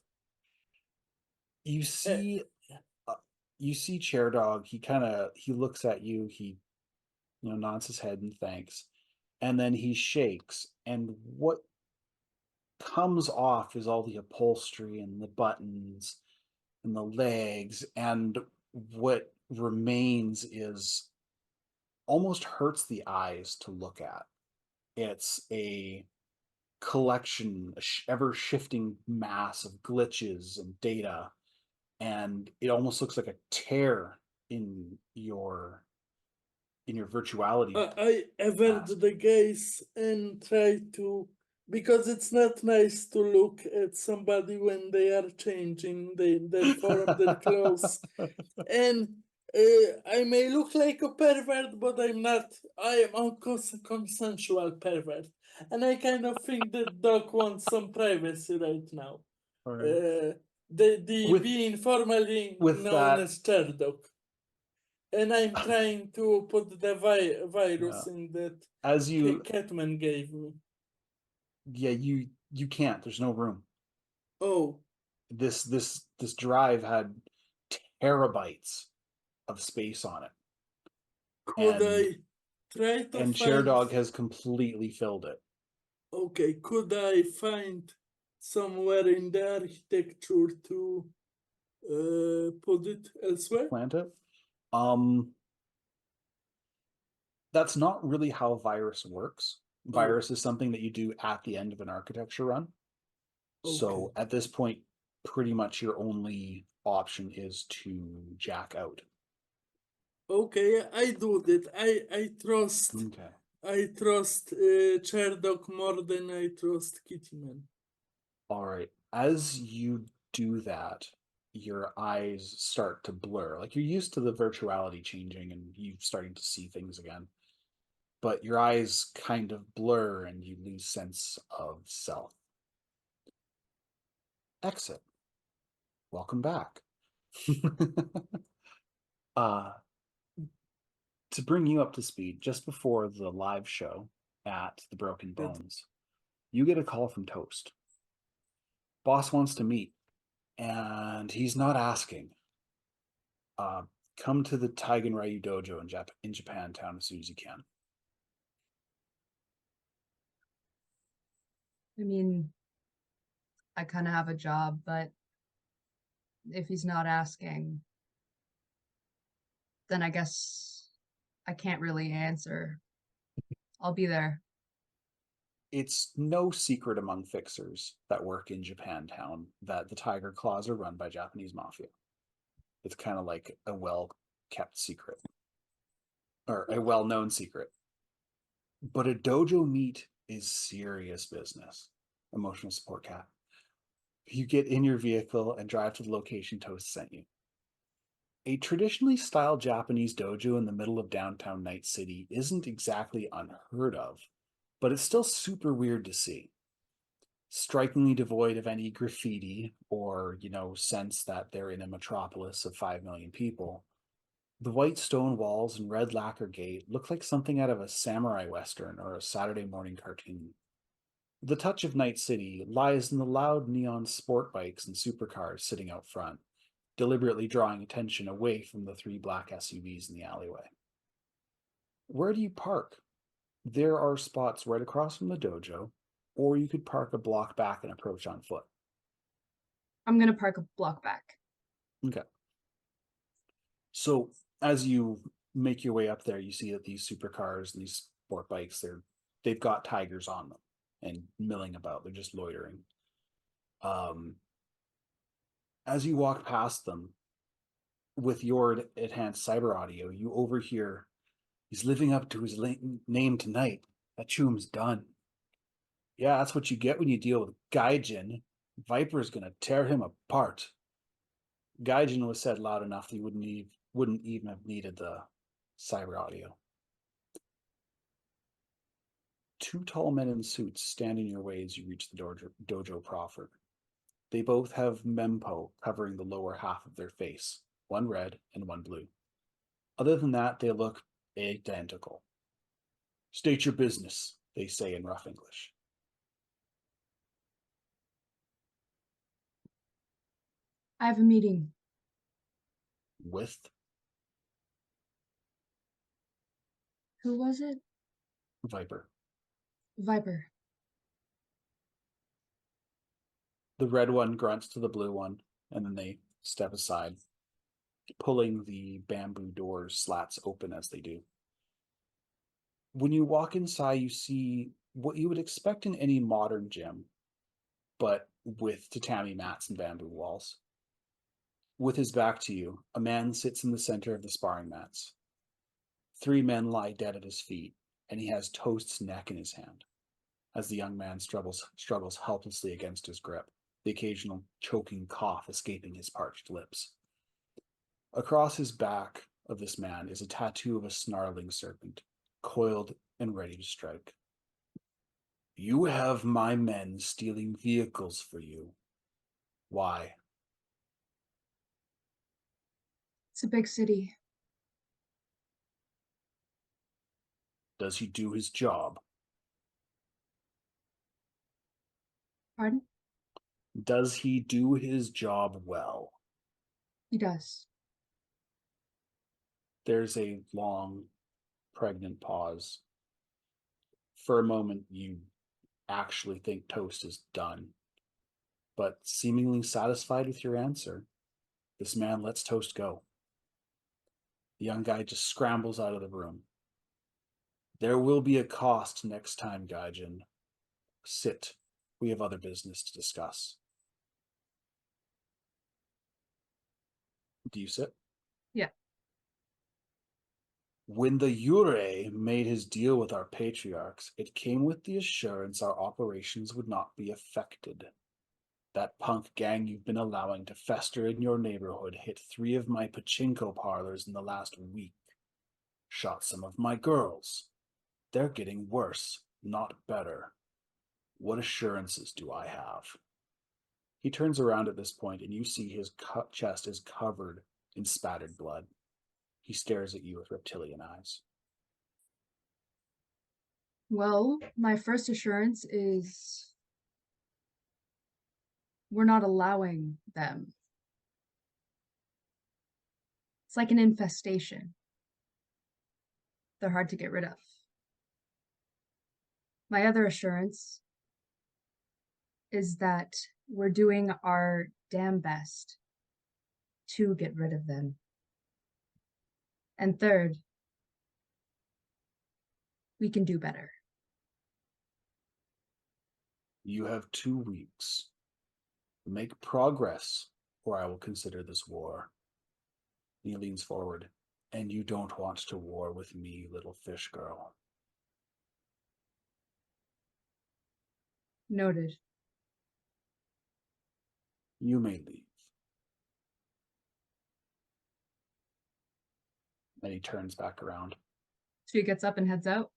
You see Chair Dog. He looks at you. He nods his head and thanks, and then he shakes. And what comes off is all the upholstery and the buttons and the legs, and what remains is almost hurts the eyes to look at. It's a collection, ever shifting mass of glitches and data, and it almost looks like a tear in your virtuality. I avert the gaze and try to, because it's not nice to look at somebody when they are changing their form, their clothes. And I may look like a pervert, but I'm not. I am a consensual pervert. And I kind of think the dog wants some privacy right now. Right. Being formally known as chair dog. And I'm trying to put the virus in that as you Catman gave me. Yeah, you can't. There's no room. Oh. This drive had terabytes of space on it. Could I try to and Chair Dog has completely filled it. Okay, could I find somewhere in the architecture to put it elsewhere? Plant it. That's not really how virus works. Virus is something that you do at the end of an architecture run. So Okay. at this point, pretty much your only option is to jack out. Okay, I do that. I trust Okay. Cherdok more than I trust Kittyman. All right. As you do that, your eyes start to blur. Like you're used to the virtuality changing and you starting to see things again. But your eyes kind of blur and you lose sense of self. Exit. Welcome back. uh to bring you up to speed, just before the live show at the Broken Good. Bones, you get a call from Toast. Boss wants to meet, and he's not asking. Come to the Taigen Ryu Dojo in Japantown as soon as you can. I mean, I kind of have a job, but if he's not asking, then I guess I can't really answer. I'll be there. It's no secret among fixers that work in Japantown that the Tiger Claws are run by Japanese mafia. It's kind of like a well-kept secret, or a well-known secret. But a dojo meet is serious business. Emotional support cat. You get in your vehicle and drive to the location Toast sent you. A traditionally styled Japanese dojo in the middle of downtown Night City isn't exactly unheard of, but it's still super weird to see. Strikingly devoid of any graffiti or, sense that they're in a metropolis of 5 million people. The white stone walls and red lacquer gate look like something out of a samurai western or a Saturday morning cartoon. The touch of Night City lies in the loud neon sport bikes and supercars sitting out front, deliberately drawing attention away from the 3 black SUVs in the alleyway. Where do you park? There are spots right across from the dojo, or you could park a block back and approach on foot. I'm gonna park a block back. Okay. So as you make your way up there, you see that these supercars and these sport bikes, they've got tigers on them and milling about. They're just loitering. As you walk past them, with your enhanced cyber audio, you overhear, "He's living up to his name tonight. That choom's done. Yeah, that's what you get when you deal with Gaijin. Viper's gonna tear him apart." Gaijin was said loud enough that you wouldn't even have needed the cyber audio. 2 tall men in suits stand in your way as you reach the dojo proper. They both have mempo covering the lower half of their face, one red and one blue. Other than that, they look identical. "State your business," they say in rough English. I have a meeting. With Who was it? Viper. Viper. The red one grunts to the blue one, and then they step aside, pulling the bamboo doors slats open as they do. When you walk inside, you see what you would expect in any modern gym, but with tatami mats and bamboo walls. With his back to you, a man sits in the center of the sparring mats. 3 men lie dead at his feet, and he has Toast's neck in his hand, as the young man struggles helplessly against his grip, the occasional choking cough escaping his parched lips. Across his back of this man is a tattoo of a snarling serpent, coiled and ready to strike. "You have my men stealing vehicles for you. Why?" It's a big city. "Does he do his job?" Pardon? "Does he do his job well?" He does. There's a long, pregnant pause. For a moment, you actually think Toast is done, but seemingly satisfied with your answer, This man lets toast go. The young guy just scrambles out of the room. There will be a cost next time, Gaijin. Sit. We have other business to discuss. Do you sit? Yeah. When the Yurei made his deal with our patriarchs, it came with the assurance our operations would not be affected. That punk gang you've been allowing to fester in your neighborhood hit 3 of my pachinko parlors in the last week. Shot some of my girls. They're getting worse, not better. What assurances do I have? He turns around at this point, and you see his chest is covered in spattered blood. He stares at you with reptilian eyes. Well, my first assurance is we're not allowing them. It's like an infestation. They're hard to get rid of. My other assurance is that we're doing our damn best to get rid of them. And third, we can do better. You have 2 weeks. Make progress, or I will consider this war. He leans forward. And you don't want to war with me, little fish girl. Noted. You may leave. Then he turns back around. She gets up and heads out.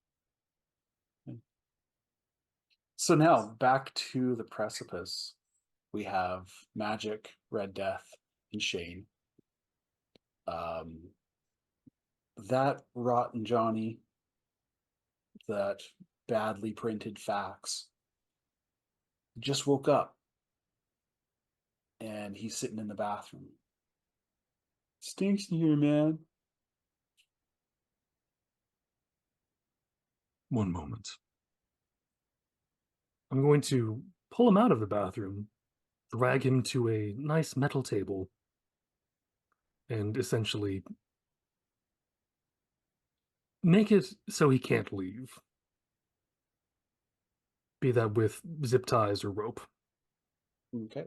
So now, back to the precipice. We have Magic, Red Death, and Shane. That Rotten Johnny, that badly printed fax, just woke up. And he's sitting in the bathroom. Stinks in here, man. One moment. I'm going to pull him out of the bathroom, drag him to a nice metal table, and essentially make it so he can't leave. Be that with zip ties or rope. Okay.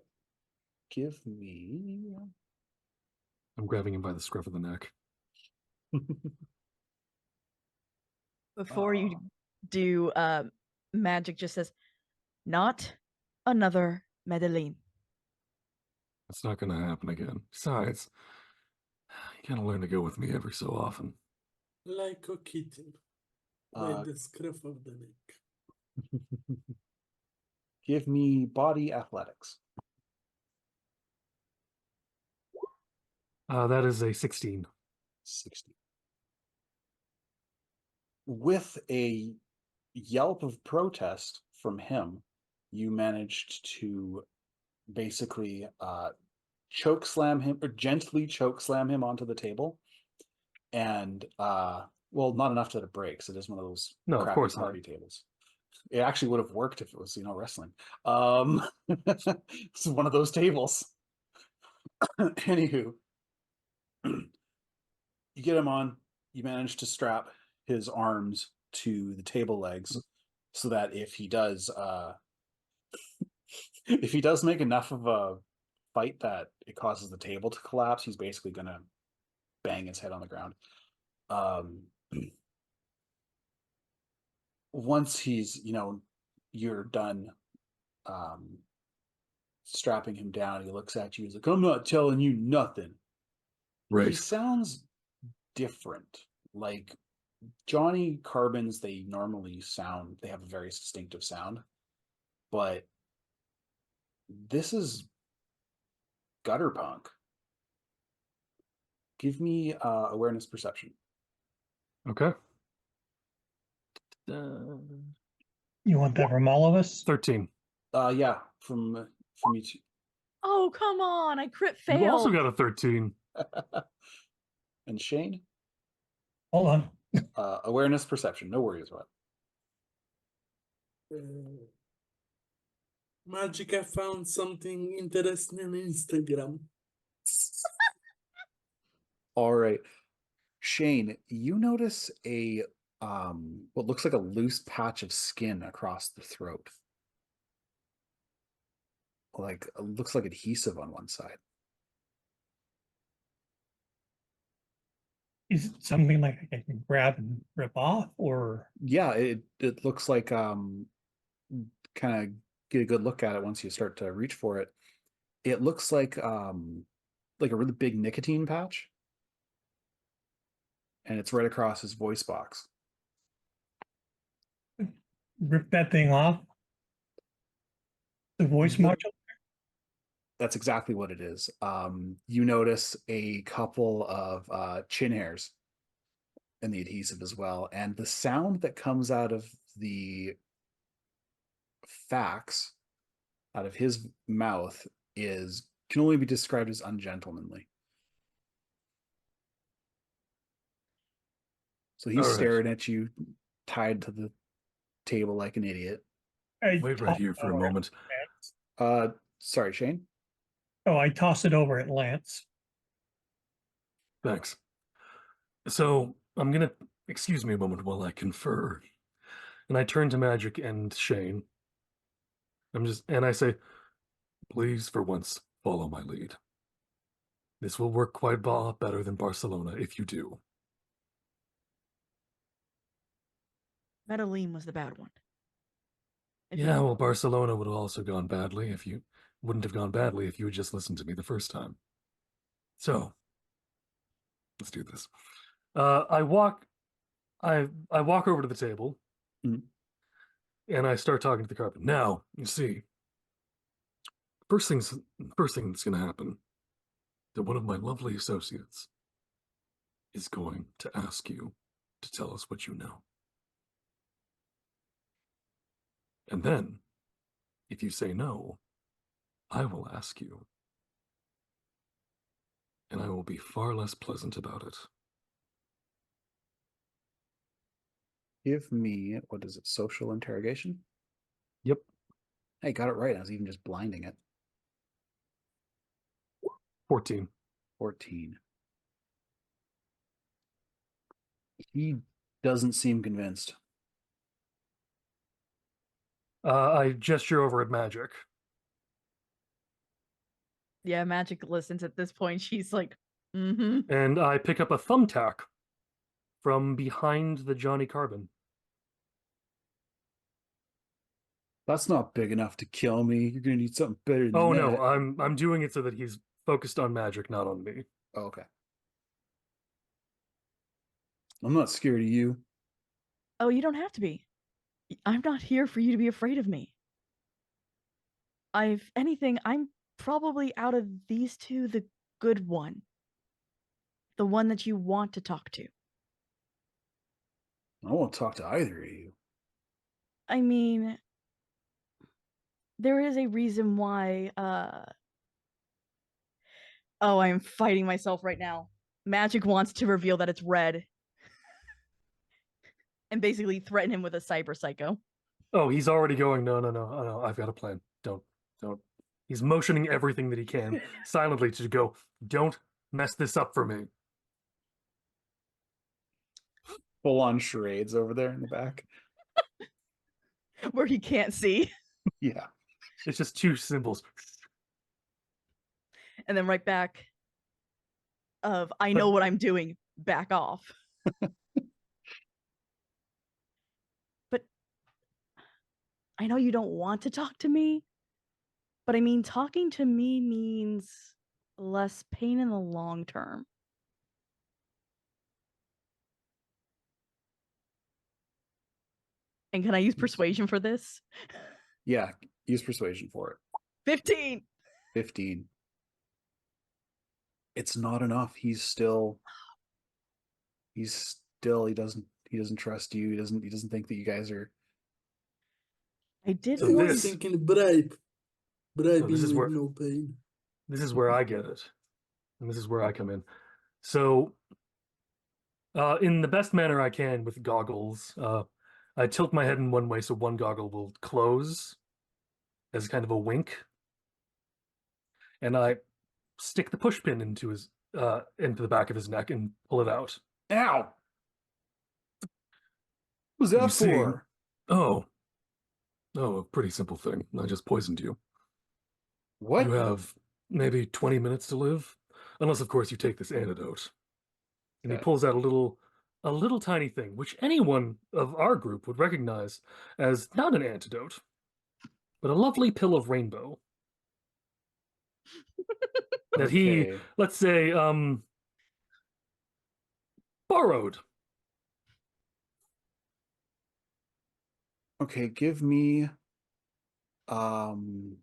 Give me... I'm grabbing him by the scruff of the neck. Before you do, Magic just says, "Not another Medellin." It's not going to happen again. Besides, you gotta learn to go with me every so often. Like a kitten by the scruff of the neck. Give me body athletics. That is a 16. 60. With a yelp of protest from him, you managed to basically choke slam him, or gently choke slam him onto the table. And, well, not enough that it breaks. It is one of those crappy course not. party tables. It actually would have worked if it was, wrestling. It's one of those tables. Anywho, you get him on. You manage to strap his arms to the table legs, so that if he does make enough of a fight that it causes the table to collapse, he's basically gonna bang his head on the ground. Once he's, you're done strapping him down, he looks at you. He's like, "I'm not telling you nothing." Right. He sounds different. Like Johnny Carbons, they normally sound, they have a very distinctive sound, but this is gutter punk. Give me awareness perception. Okay. You want that from all of us? 13. Yeah, from you two. Oh, come on. I crit failed. You also got a 13. And Shane? Hold on. Awareness perception, no worries about it. Magic, I found something interesting on Instagram. All right. Shane, you notice a what looks like a loose patch of skin across the throat. Like it looks like adhesive on one side. Is it something like I can grab and rip off, or Yeah, it looks like kind of get a good look at it once you start to reach for it. It looks like a really big nicotine patch. And it's right across his voice box. rip that thing off? The voice The- module? That's exactly what it is. You notice a couple of chin hairs in the adhesive as well. And the sound that comes out of the fax, out of his mouth, can only be described as ungentlemanly. So he's All right. staring at you, tied to the table like an idiot. I Wait right toss here it for a over at moment. Lance. Sorry, Shane. Oh, I toss it over at Lance. Thanks. So I'm gonna excuse me a moment while I confer. And I turn to Magic and Shane. And I say, please, for once, follow my lead. This will work quite better than Barcelona if you do. Medellin was the bad one. If you Yeah, know. well, Barcelona would have also gone badly if you wouldn't have gone badly if you had just listened to me the first time. So, let's do this. I walk over to the table, Mhm. and I start talking to the carpet. Now, you see, first thing that's going to happen, that one of my lovely associates is going to ask you to tell us what you know. And then, if you say no, I will ask you. And I will be far less pleasant about it. Give me, what is it, social interrogation? Yep. Hey, got it right. I was even just blinding it. 14. 14. He doesn't seem convinced. I gesture over at Magic. Yeah, Magic listens at this point. She's like, mm-hmm. And I pick up a thumbtack from behind the Johnny Carbon. That's not big enough to kill me. You're gonna need something better than Oh that. no, I'm doing it so that he's focused on Magic, not on me. Oh, okay. I'm not scared of you. Oh, you don't have to be. I'm not here for you to be afraid of me. If anything, I'm probably out of these two the good one. The one that you want to talk to. I won't talk to either of you. I mean, there is a reason why, oh, I am fighting myself right now. Magic wants to reveal that it's red. And basically threaten him with a cyber psycho. Oh, he's already going, no, I've got a plan. Don't. He's motioning everything that he can silently to go, don't mess this up for me. Full on charades over there in the back. Where he can't see. Yeah. It's just two symbols. And then right back of, I know what I'm doing, back off. But I know you don't want to talk to me, but I mean, talking to me means less pain in the long term. And can I use persuasion for this? Yeah. Use persuasion for it. 15. 15. It's not enough. He doesn't trust you. He doesn't think that you guys are. I did So I warn was this- you. thinking bribing this is with where- no pain. This is where I get it. And this is where I come in. So, in the best manner I can with goggles, I tilt my head in one way so one goggle will close as kind of a wink. And I stick the push pin into his into the back of his neck and pull it out. Ow! What was You that see- for? Oh, a pretty simple thing. I just poisoned you. What? You have maybe 20 minutes to live, unless of course you take this antidote. And he Okay. pulls out a little tiny thing, which anyone of our group would recognize as not an antidote, but a lovely pill of rainbow. That he, Okay. let's say, borrowed. Okay, give me um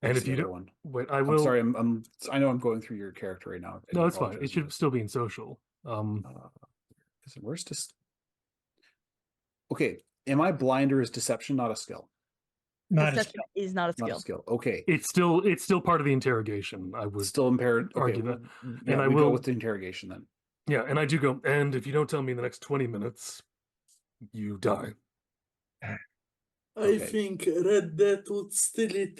And what's if the you other don't, one? wait, I I'm will. sorry, I know I'm going through your character right now. I No, do it's fine. It apologize. should still be in social. Where's this? Okay, am I blind or is deception not a skill? Not as Deception is not a Not a skill. skill. Okay. It's still part of the interrogation. I would Still impaired. Okay, argue that. yeah, And I we go will- with the interrogation then. Yeah, and I do go. And if you don't tell me in the next 20 minutes, you die. I Okay. think Red Dead would steal it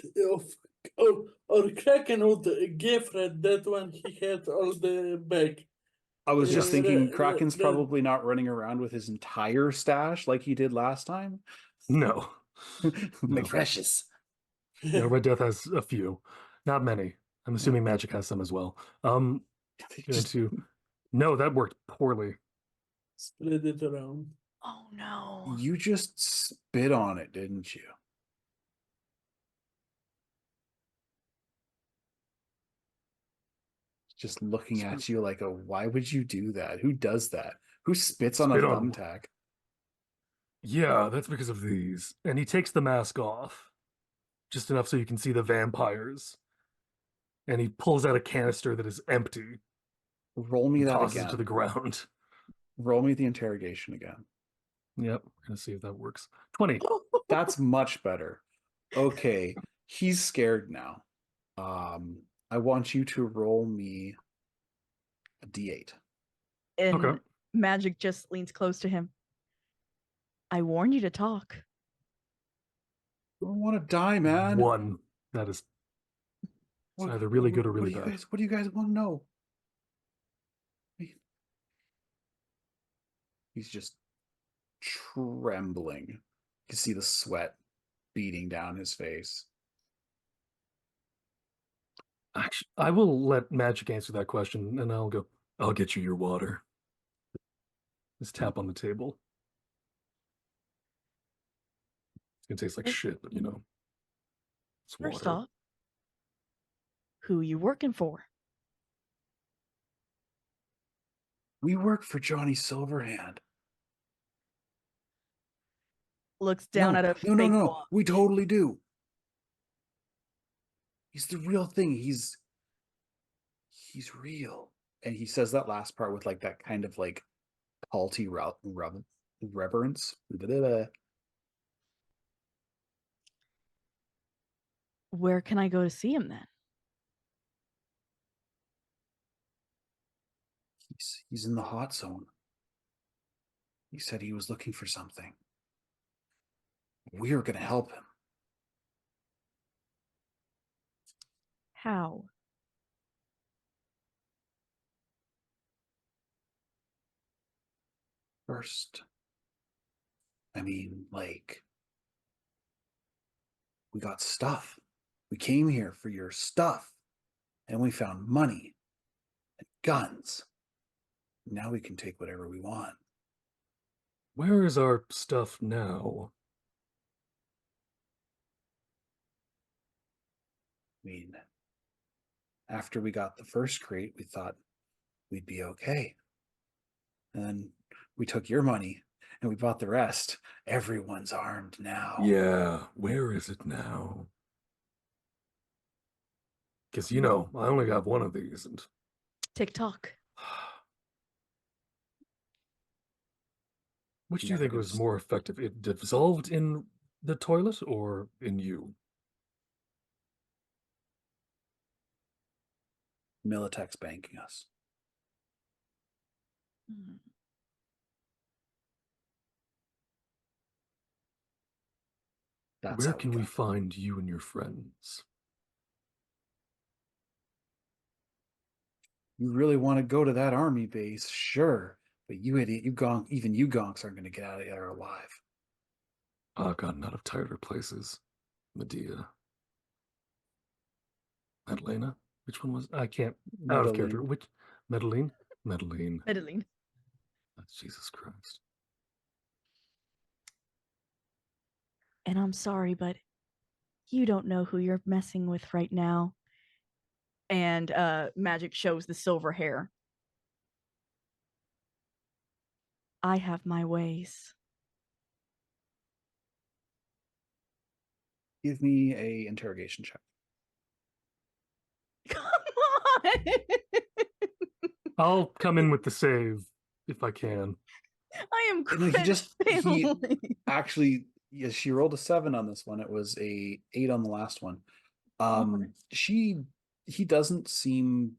or Kraken would give Red Dead when he had all the bag. I was just Yeah, thinking right, Kraken's right. probably not running around with his entire stash like he did last time. No. My No. precious. Yeah, Red Death has a few. Not many. I'm assuming Magic has some as well. Going Just to No, that worked poorly. Spread it around. Oh no. you just spit on it, didn't you? Just looking at you like why would you do that? Who does that? Who spits on a Spit on- thumbtack? Yeah, that's because of these. And he takes the mask off. Just enough so you can see the vampires. And he pulls out a canister that is empty. Roll me And that tosses again. it to the ground. Roll me the interrogation again. Yep, we're gonna see if that works. 20. That's much better. Okay, he's scared now. I want you to roll me a d8. And Okay. Magic just leans close to him. I warned you to talk. I don't want to die, man. 1. That is it's either really good or really bad. What do you guys want to know? He's just trembling. You can see the sweat beating down his face. Actually, I will let Magic answer that question, and I'll get you your water. Just tap on the table. It's gonna taste like shit, but it's First water. off, who you working for? We work for Johnny Silverhand. Looks down no, at a no, fake no. watch. We totally do. He's the real thing. He's real. And he says that last part with like that kind of like palty reverence. Where can I go to see him then? He's in the hot zone. He said he was looking for something. We are going to help him. How? First, I mean, like, we got stuff. We came here for your stuff, and we found money and guns. Now we can take whatever we want. Where is our stuff now? I mean, after we got the first crate, we thought we'd be okay. And then we took your money and we bought the rest. Everyone's armed now. Yeah, where is it now? Because I only got one of these, and TikTok. which do you Never think gonna was s- more effective? It dissolved in the toilet or in you? Militech's banking us. Hmm. That's Where how can we got- find you and your friends? You really want to go to that army base? Sure. But you idiot, even you gonks aren't going to get out of there alive. I've gotten out of tighter places. Medea. Madalena? Which one was I can't out of character. Medellin. Which Medellin? Medellin. Meddling. That's Jesus Christ. And I'm sorry, but you don't know who you're messing with right now. And Magic shows the silver hair. I have my ways. Give me a interrogation check. Come on! I'll come in with the save if I can. I am No, he failing. actually, yes, she rolled a 7 on this one. It was a 8 on the last one. He doesn't seem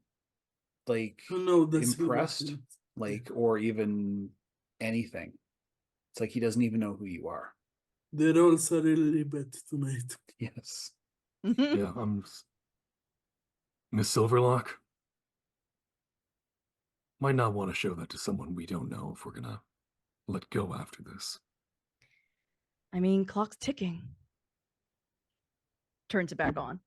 like To know the impressed, secret. like, or even anything. It's like he doesn't even know who you are. The rolls are really bad tonight. Yes. Yeah, Miss Silverlock. Might not want to show that to someone we don't know if we're gonna let go after this. I mean, clock's ticking. Turns it back on.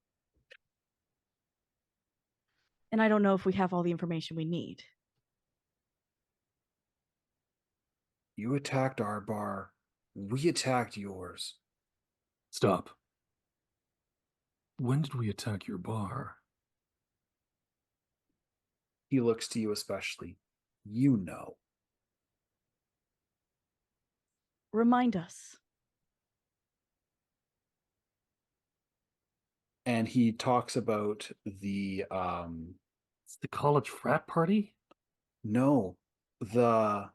And I don't know if we have all the information we need. You attacked our bar. We attacked yours. Stop. When did we attack your bar? He looks to you especially. You know. Remind us. And he talks about the It's the college frat party? no, the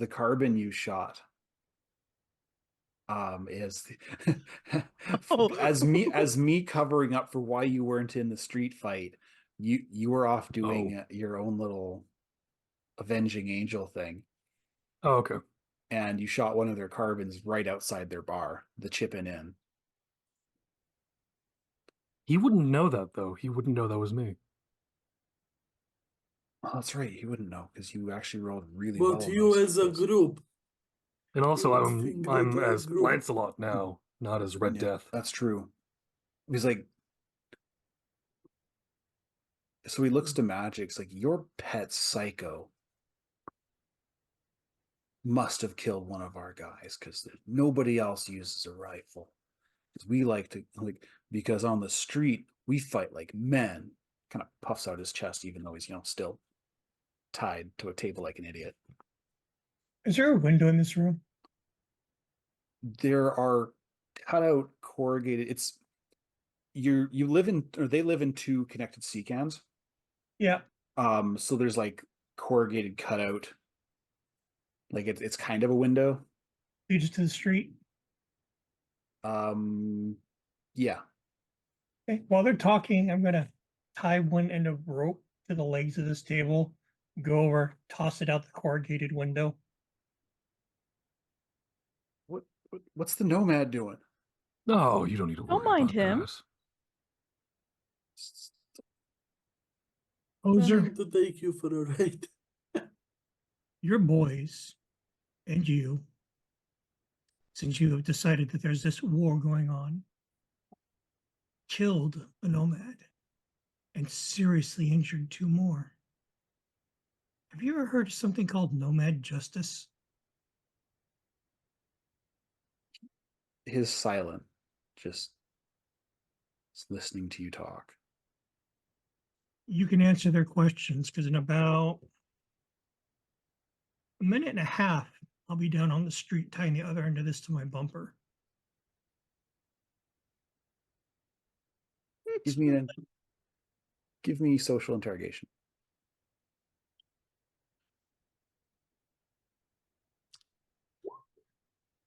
carbon you shot. Is Oh. as me covering up for why you weren't in the street fight. You were off doing your own little avenging angel thing, Oh, okay. and you shot one of their carbons right outside their bar, the chipping in. He wouldn't know that, though. He wouldn't know that was me. Oh, that's right. You wouldn't know because you actually rolled really well. But on you those as a skills. group. And also, You think I'm that as group- Lancelot now, not as Red Yeah, Death. that's true. He's like, so he looks to Magic. It's like, your pet Psycho must have killed one of our guys because nobody else uses a rifle. Because we like to, like, because on the street we fight like men. Kind of puffs out his chest, even though he's still tied to a table like an idiot. Is there a window in this room? There are cutout corrugated. It's you live in, or they live in 2 connected sea cans. Yeah. So there's like corrugated cutout, like it's kind of a window. Leads to the street. Yeah. Okay. While they're talking, I'm gonna tie one end of rope to the legs of this table, go over, toss it out the corrugated window. What's the nomad doing? No, you don't need to Don't worry mind about him. that. Tell Poser, him to take you for a ride. your boys and you, since you have decided that there's this war going on, killed a nomad and seriously injured 2 more. Have you ever heard of something called nomad justice? His silent, just listening to you talk. You can answer their questions because in about a minute and a half, I'll be down on the street tying the other end of this to my bumper. Give me social interrogation.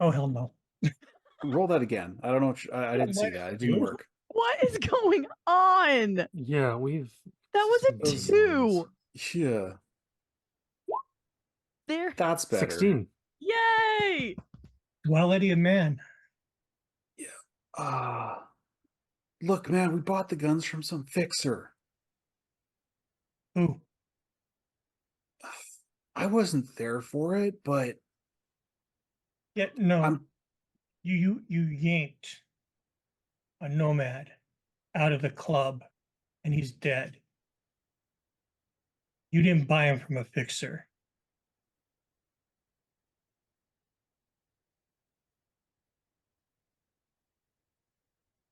Oh, hell no. Roll that again. I don't know. I didn't see Minus that. It didn't 2. work. What is going on? That Yeah, we've. was a Those 2. Yeah, There. that's better. 16. Yay! Well, Eddie, a man. Look, man, we bought the guns from some fixer. Who? I wasn't there for it, but Yeah, no. I'm You yanked a nomad out of the club, and he's dead. You didn't buy him from a fixer.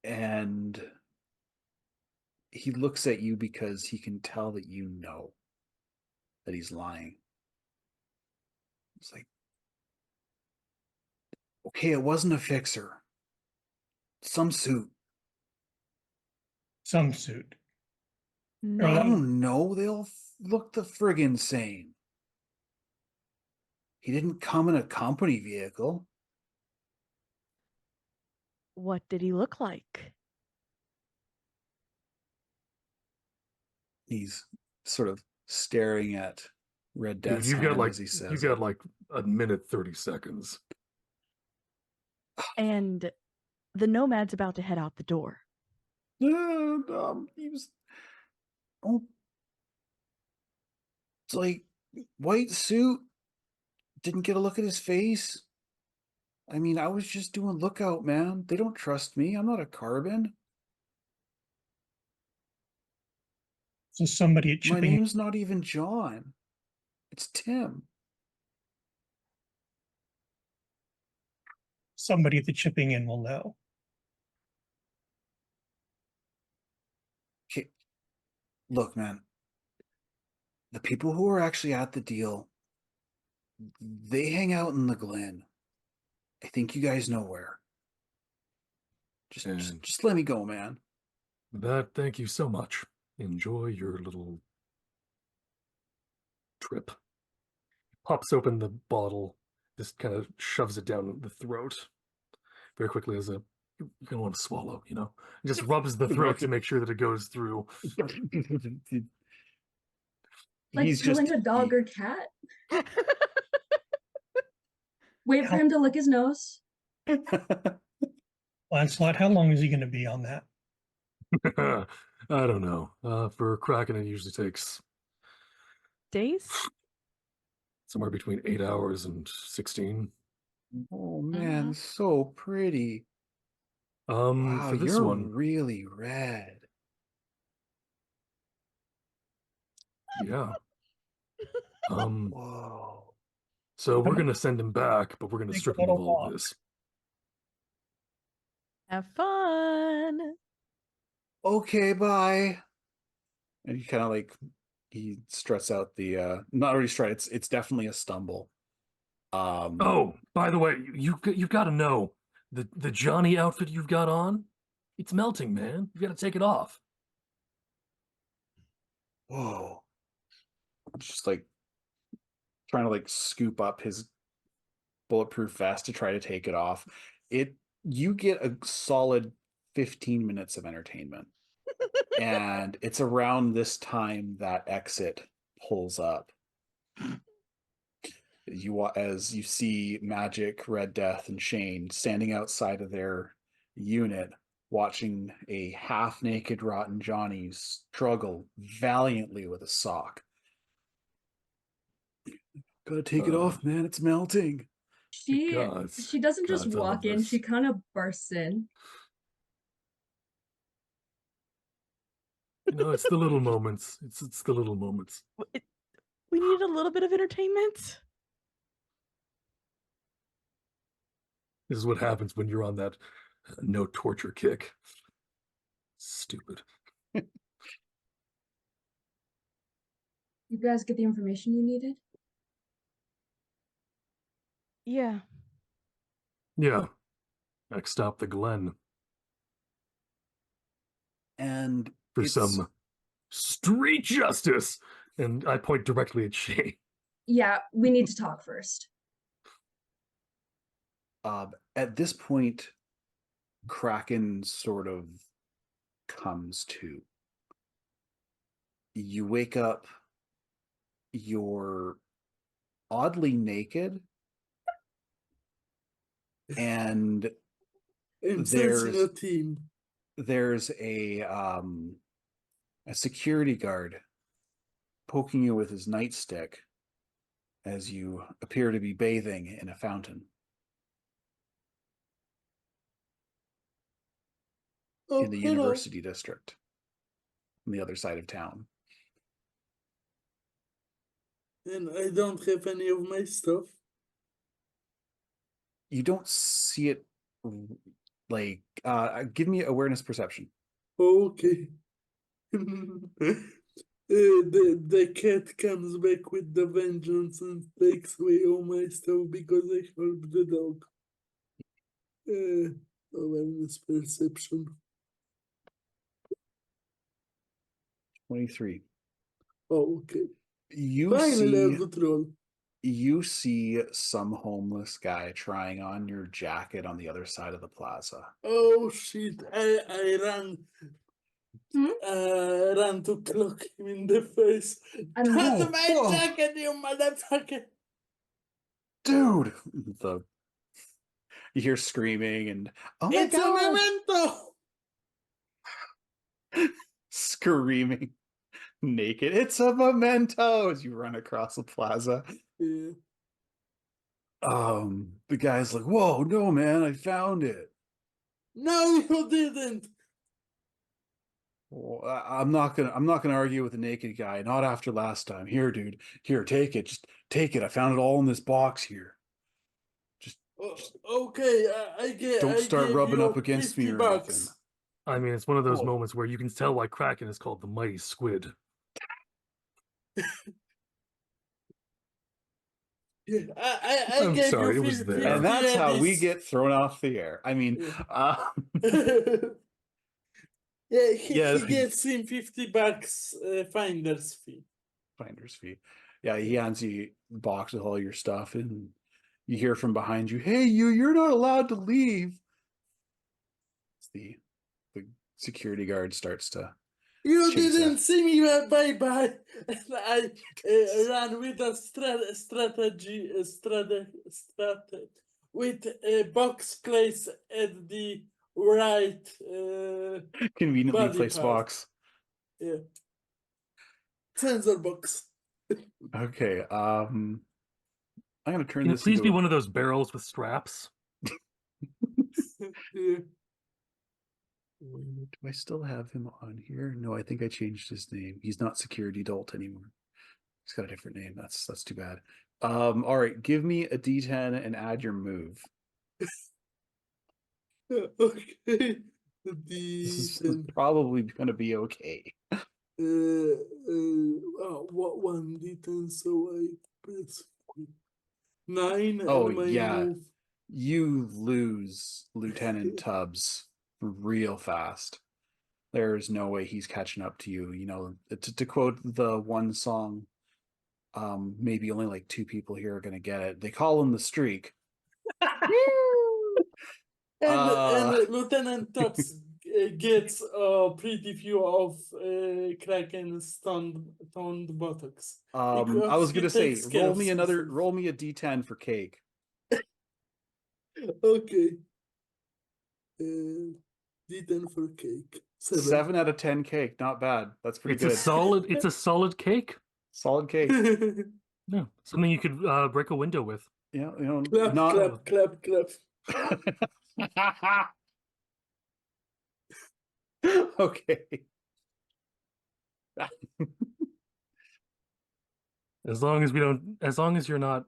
and he looks at you because he can tell that you know that he's lying. It's like, okay, it wasn't a fixer. Some suit. Some suit. No. I don't know. They'll look the friggin' same. He didn't come in a company vehicle. What did he look like? He's sort of staring at Red Dude, Death's you've got hand like as he says, you've got like a minute 30 seconds. And the nomad's about to head out the door. he was. Oh, it's like white suit. Didn't get a look at his face. I mean, I was just doing lookout, man. They don't trust me. I'm not a carbon. So somebody at My chipping name's not even John. It's Tim. somebody at the chipping in will know. Okay. Look, man. The people who are actually at the deal, they hang out in the Glen. I think you guys know where. Just let me go, man. Thank you so much. Enjoy your little trip. Pops open the bottle, just kind of shoves it down the throat very quickly as you're gonna want to swallow, you know. Just rubs the throat to make sure that it goes through. Like He's killing just a dog or cat. Wait for him to lick his nose. Lancelot, how long is he going to be on that? I don't know. For Kraken, it usually takes Days? somewhere between 8 hours and 16. Oh man, so pretty. Wow, For this you're one, really red. yeah. Um, Whoa. so we're gonna send him back, but we're gonna Take a strip him of little all walk. of this. Have fun. Okay, bye. And he kind of like he struts out the not really strut, it's definitely a stumble. Oh, by the way, you've got to know the Johnny outfit you've got on. It's melting, man. You got to take it off. Whoa. Just like trying to like scoop up his bulletproof vest to try to take it off. You get a solid 15 minutes of entertainment. And it's around this time that exit pulls up. As you see Magic, Red Death, and Shane standing outside of their unit, watching a half-naked Rotten Johnny struggle valiantly with a sock. Gotta take it off, man. It's melting. She Gods. she doesn't just Gods, I love walk in, this. she kind of bursts in. You know, it's the little moments. It's the little moments. We need a little bit of entertainment. This is what happens when you're on that no torture kick. Stupid. You guys get the information you needed? Yeah. Yeah. Next stop, the Glen. And For it's some street justice. And I point directly at Shane. Yeah, we need to talk first. at this point, Kraken sort of comes to. You wake up, you're oddly naked, and I'm sensing there's a team. there's a security guard poking you with his nightstick as you appear to be bathing in a fountain Oh, in the hello. University District on the other side of town. And I don't have any of my stuff. You don't see it like give me awareness perception. Okay. The cat comes back with the vengeance and takes away all my stuff because I helped the dog. Awareness perception. 23. Oh, okay. You Finally, a see good roll. you see some homeless guy trying on your jacket on the other side of the plaza. Oh shit! I ran. Hmm? Ran to clock him in the face. And That's Whoa, my whoa. jacket, you motherfucker! Dude, you hear screaming and oh my It's a god, memento. screaming naked. It's a memento as you run across the plaza. Yeah. The guy's like, whoa, no man, I found it. No, you didn't. Well, I'm not gonna argue with the naked guy, not after last time. Here, dude, here, take it. Just take it. I found it all in this box here. Just Okay, don't I start gave rubbing you up against me 50 or bucks. anything. I mean, it's one of those Whoa. moments where you can tell why Kraken is called the mighty squid. Yeah, I I'm gave sorry, you it was 50 there. And that's how we eddies. get thrown off the air. I mean, Yeah, Yeah, he gets him 50 bucks finder's fee. finder's fee. Yeah, he hands you a box with all your stuff, and you hear from behind you, "Hey, you're not allowed to leave." It's the security guard starts to You chase didn't it. see me, bye-bye. And I ran with a strategy, with a box place at the right Conveniently body placed part. box. Yeah. Sensor box. Okay, I'm gonna turn Can it this please be into one of those barrels with straps? Yeah. do I still have him on here? No, I think I changed his name. He's not security adult anymore. He's got a different name. That's too bad. All right, give me a D10 and add your move. Okay. This is The probably gonna be okay. what one D10, so I press 9 Oh and my yeah, move. you lose Lieutenant Tubbs real fast. There's no way he's catching up to you. You know, to quote the one song, maybe only like 2 people here are gonna get it. They call him the streak. And Lieutenant Tubbs gets a pretty few of Kraken's toned buttocks. I Because was he gonna say, takes care of himself. roll me a D10 for cake. Okay. D10 for cake. 7 out of 10 cake, not bad. That's pretty It's good. it's a solid cake. Solid cake. No, something you could break a window with. Yeah, you know, Clap, not clap, clap. okay. As long as you're not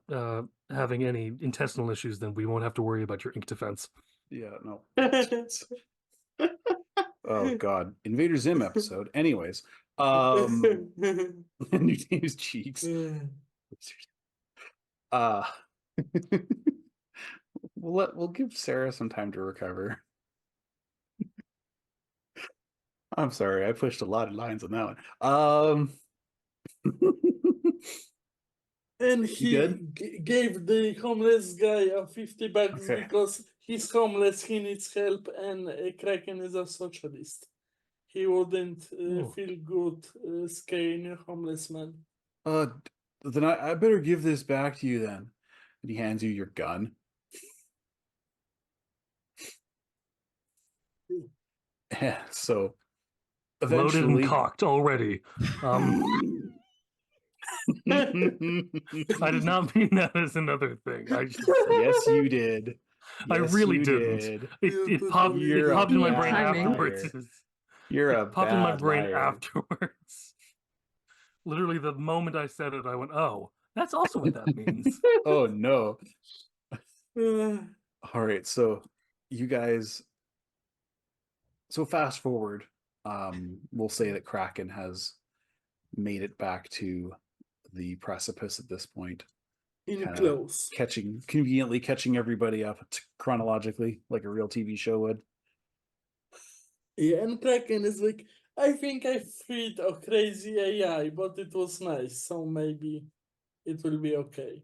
having any intestinal issues, then we won't have to worry about your ink defense. Yeah, no. Oh god. Invader Zim episode. Anyways. New Dave's cheeks. We'll give Sarah some time to recover. I'm sorry, I pushed a lot of lines on that one. And You he good? gave the homeless guy a 50 bucks Okay. because he's homeless, he needs help, and Kraken is a socialist. He wouldn't Oh. feel good scaring a homeless man. Then I better give this back to you then. And he hands you your gun. Yeah, so Loaded eventually and cocked already. I did not mean that as another thing. I just, Yes, you did. I Yes, really you didn't. did. It popped. You're It a popped in my bad brain timing. afterwards. liar. You're a It popped in my bad brain liar. afterwards. Literally, the moment I said it, I went, "Oh, that's also what that means." Oh no. Uh, All right, so you guys, so fast forward, we'll say that Kraken has made it back to the precipice at this point, in kinda close. conveniently catching everybody up chronologically, like a real TV show would. Yeah, and Kraken is like, I think I freed a crazy AI, but it was nice, so maybe it will be okay.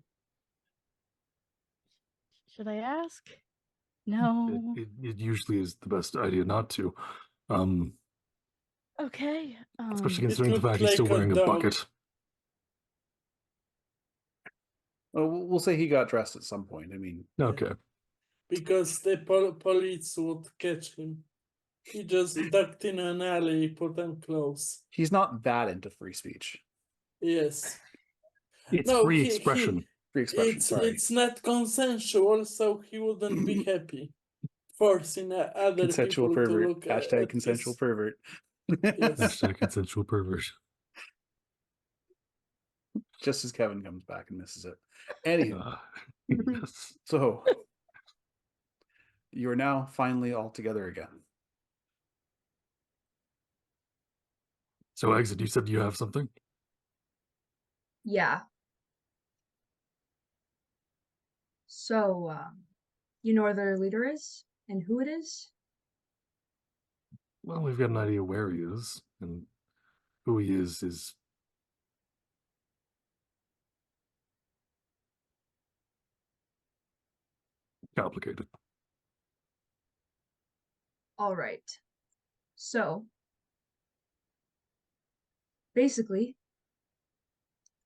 Should I ask? No. It usually is the best idea not to. Okay. Especially It considering the looked fact he's still like a wearing a dog. bucket. Oh, we'll say he got dressed at some point. I mean, Okay. Because the police would catch him. He just ducked in an alley, put on clothes. he's not that into free speech. Yes. It's No, free he- expression. Free expression, sorry. It's not consensual, so he wouldn't be happy. Forcing other Consensual people to pervert. look Hashtag at consensual his- pervert. Yes. Hashtag consensual pervert. Just as Kevin comes back and misses it. Anywho, Yes. so you are now finally all together again. So, Exit, you said you have something? Yeah. So, you know where their leader is and who it is? Well, we've got an idea where he is, and who he is complicated. All right. So, basically,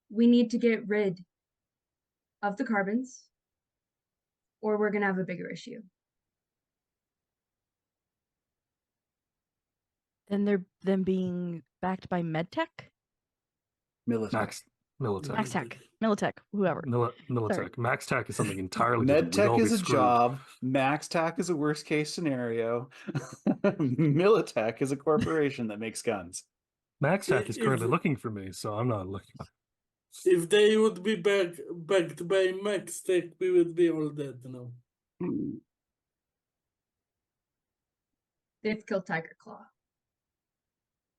we need to get rid of the carbons, or we're going to have a bigger issue. Then they're them being backed by MedTech, Militech. Militech. MaxTech, Militech, whoever. Militech. Max Tech is something entirely different. We'd all MedTech be is a screwed. job. MaxTech is a worst case scenario. Militech is a corporation that makes guns. Max Tech is If- currently looking for me, so I'm not looking. If they would be backed by Max Tech, we would be all dead now. They've killed Tiger Claw.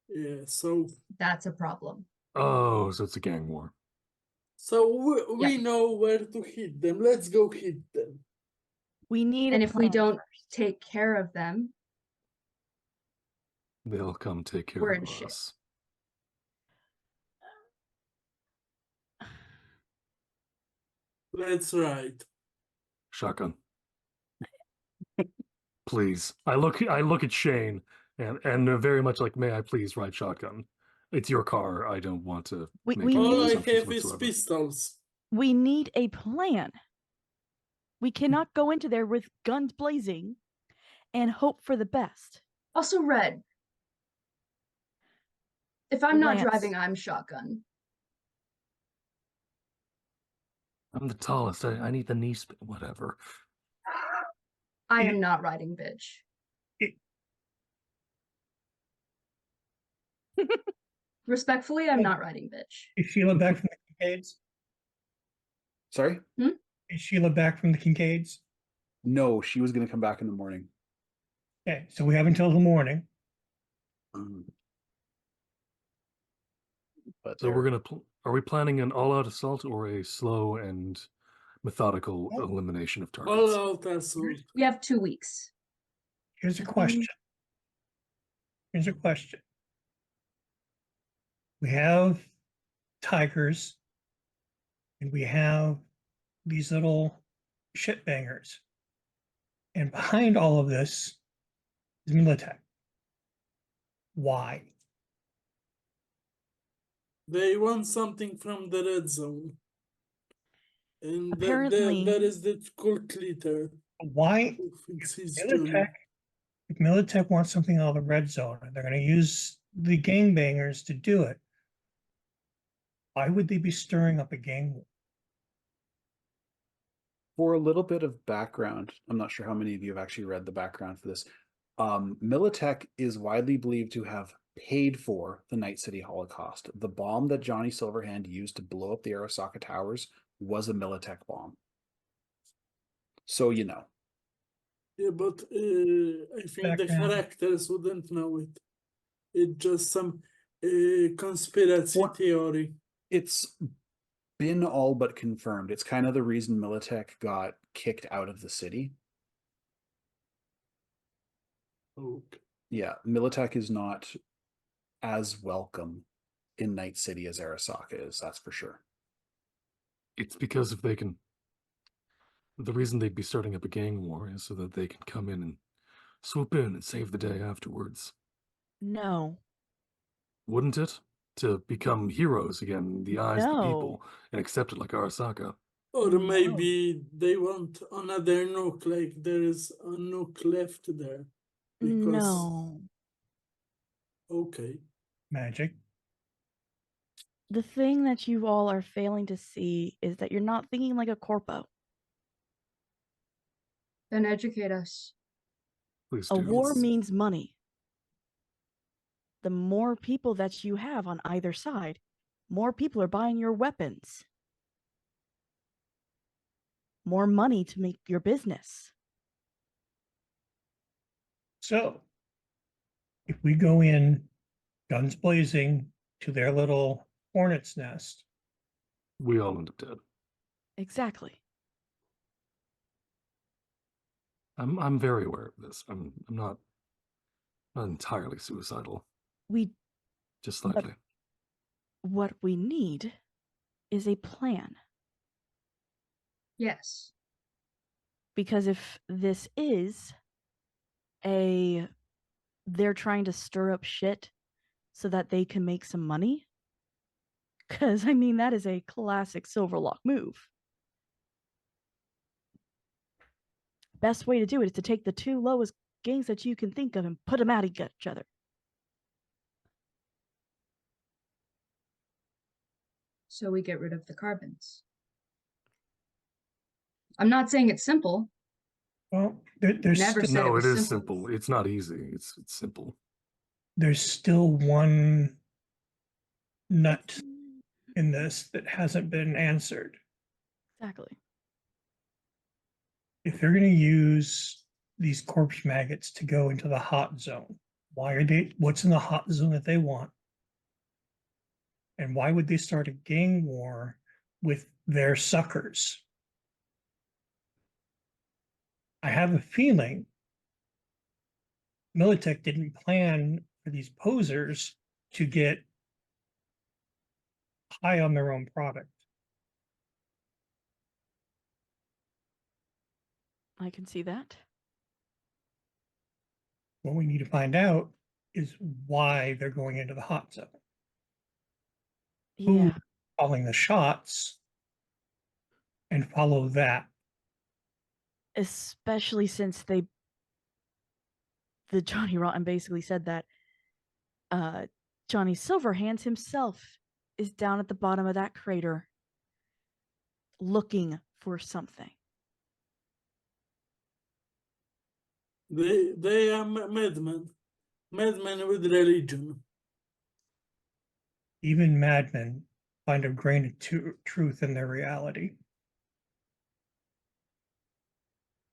Yeah, so That's a problem. Oh, so it's a gang war. we Yeah. know where to hit them. Let's go hit them. We need And a if we plan don't first. take care of them, They'll come take care We're of in shit. us. That's right. Shotgun. Please. I look at Shane and they're very much like, may I please ride shotgun? It's your car. I don't want to We make any All I assumptions have is whatsoever. pistols. We need a plan. We cannot go into there with guns blazing and hope for the best. also Red. If I'm not Lance. driving, I'm shotgun. I'm the tallest. I need the knee whatever. I Yeah. am not riding bitch. Respectfully, I'm Yeah. not riding bitch. Is Sheila back from the Kincaids? Sorry? Is Sheila back from the Kincaids? No, she was going to come back in the morning. Okay, so we have until the morning. But So we're gonna. Are we planning an all-out assault or a slow and methodical elimination of targets? All out assault. We have 2 weeks. Here's a question. Here's a question. We have tigers and we have these little shit bangers. And behind all of this is Militech. Why? They want something from the red zone. And Apparently- that is the cult leader Why? who thinks he's Johnny. Militech, if Militech wants something out of the red zone, and they're going to use the gangbangers to do it. Why would they be stirring up a gang war? For a little bit of background, I'm not sure how many of you have actually read the background for this. Militech is widely believed to have paid for the Night City Holocaust. The bomb that Johnny Silverhand used to blow up the Arasaka Towers was a Militech bomb. So you know. Yeah, but I think the Background. characters wouldn't know it. It's just some conspiracy What- theory. It's been all but confirmed. It's kind of the reason Militech got kicked out of the city. Okay. Yeah, Militech is not as welcome in Night City as Arasaka is, that's for sure. It's because if they can, the reason they'd be starting up a gang war is so that they can come in and swoop in and save the day afterwards. No. Wouldn't it? To become heroes again in the eyes of the people and accepted like Arasaka. Or No. maybe they want another nuke, like there is a nuke left there. Because No. okay. Magic. The thing that you all are failing to see is that you're not thinking like a corpo. Then educate us. Please A do. war Yes. means money. The more people that you have on either side, more people are buying your weapons. More money to make your business. So, if we go in guns blazing to their little hornet's nest, We all end up dead. Exactly. I'm very aware of this. I'm not entirely suicidal. We Just But- slightly. what we need is a plan. Yes. Because if this is they're trying to stir up shit so that they can make some money, because I mean that is a classic Silverlock move. Best way to do it is to take the two lowest gangs that you can think of and put them at each other. So we get rid of the carbons. I'm not saying it's simple. well, there's Never still, said it No, was it is simple. simple. It's not easy. It's simple. there's still one nut in this that hasn't been answered. Exactly. If they're going to use these corpse maggots to go into the hot zone, what's in the hot zone that they want? And why would they start a gang war with their suckers? I have a feeling Militech didn't plan for these posers to get high on their own product. I can see that. What we need to find out is why they're going into the hot zone. Who Yeah. calling the shots and follow that. Especially since the Johnny Rotten basically said that Johnny Silverhands himself is down at the bottom of that crater looking for something. They are madmen. Madmen with religion. Even madmen find a grain of truth in their reality.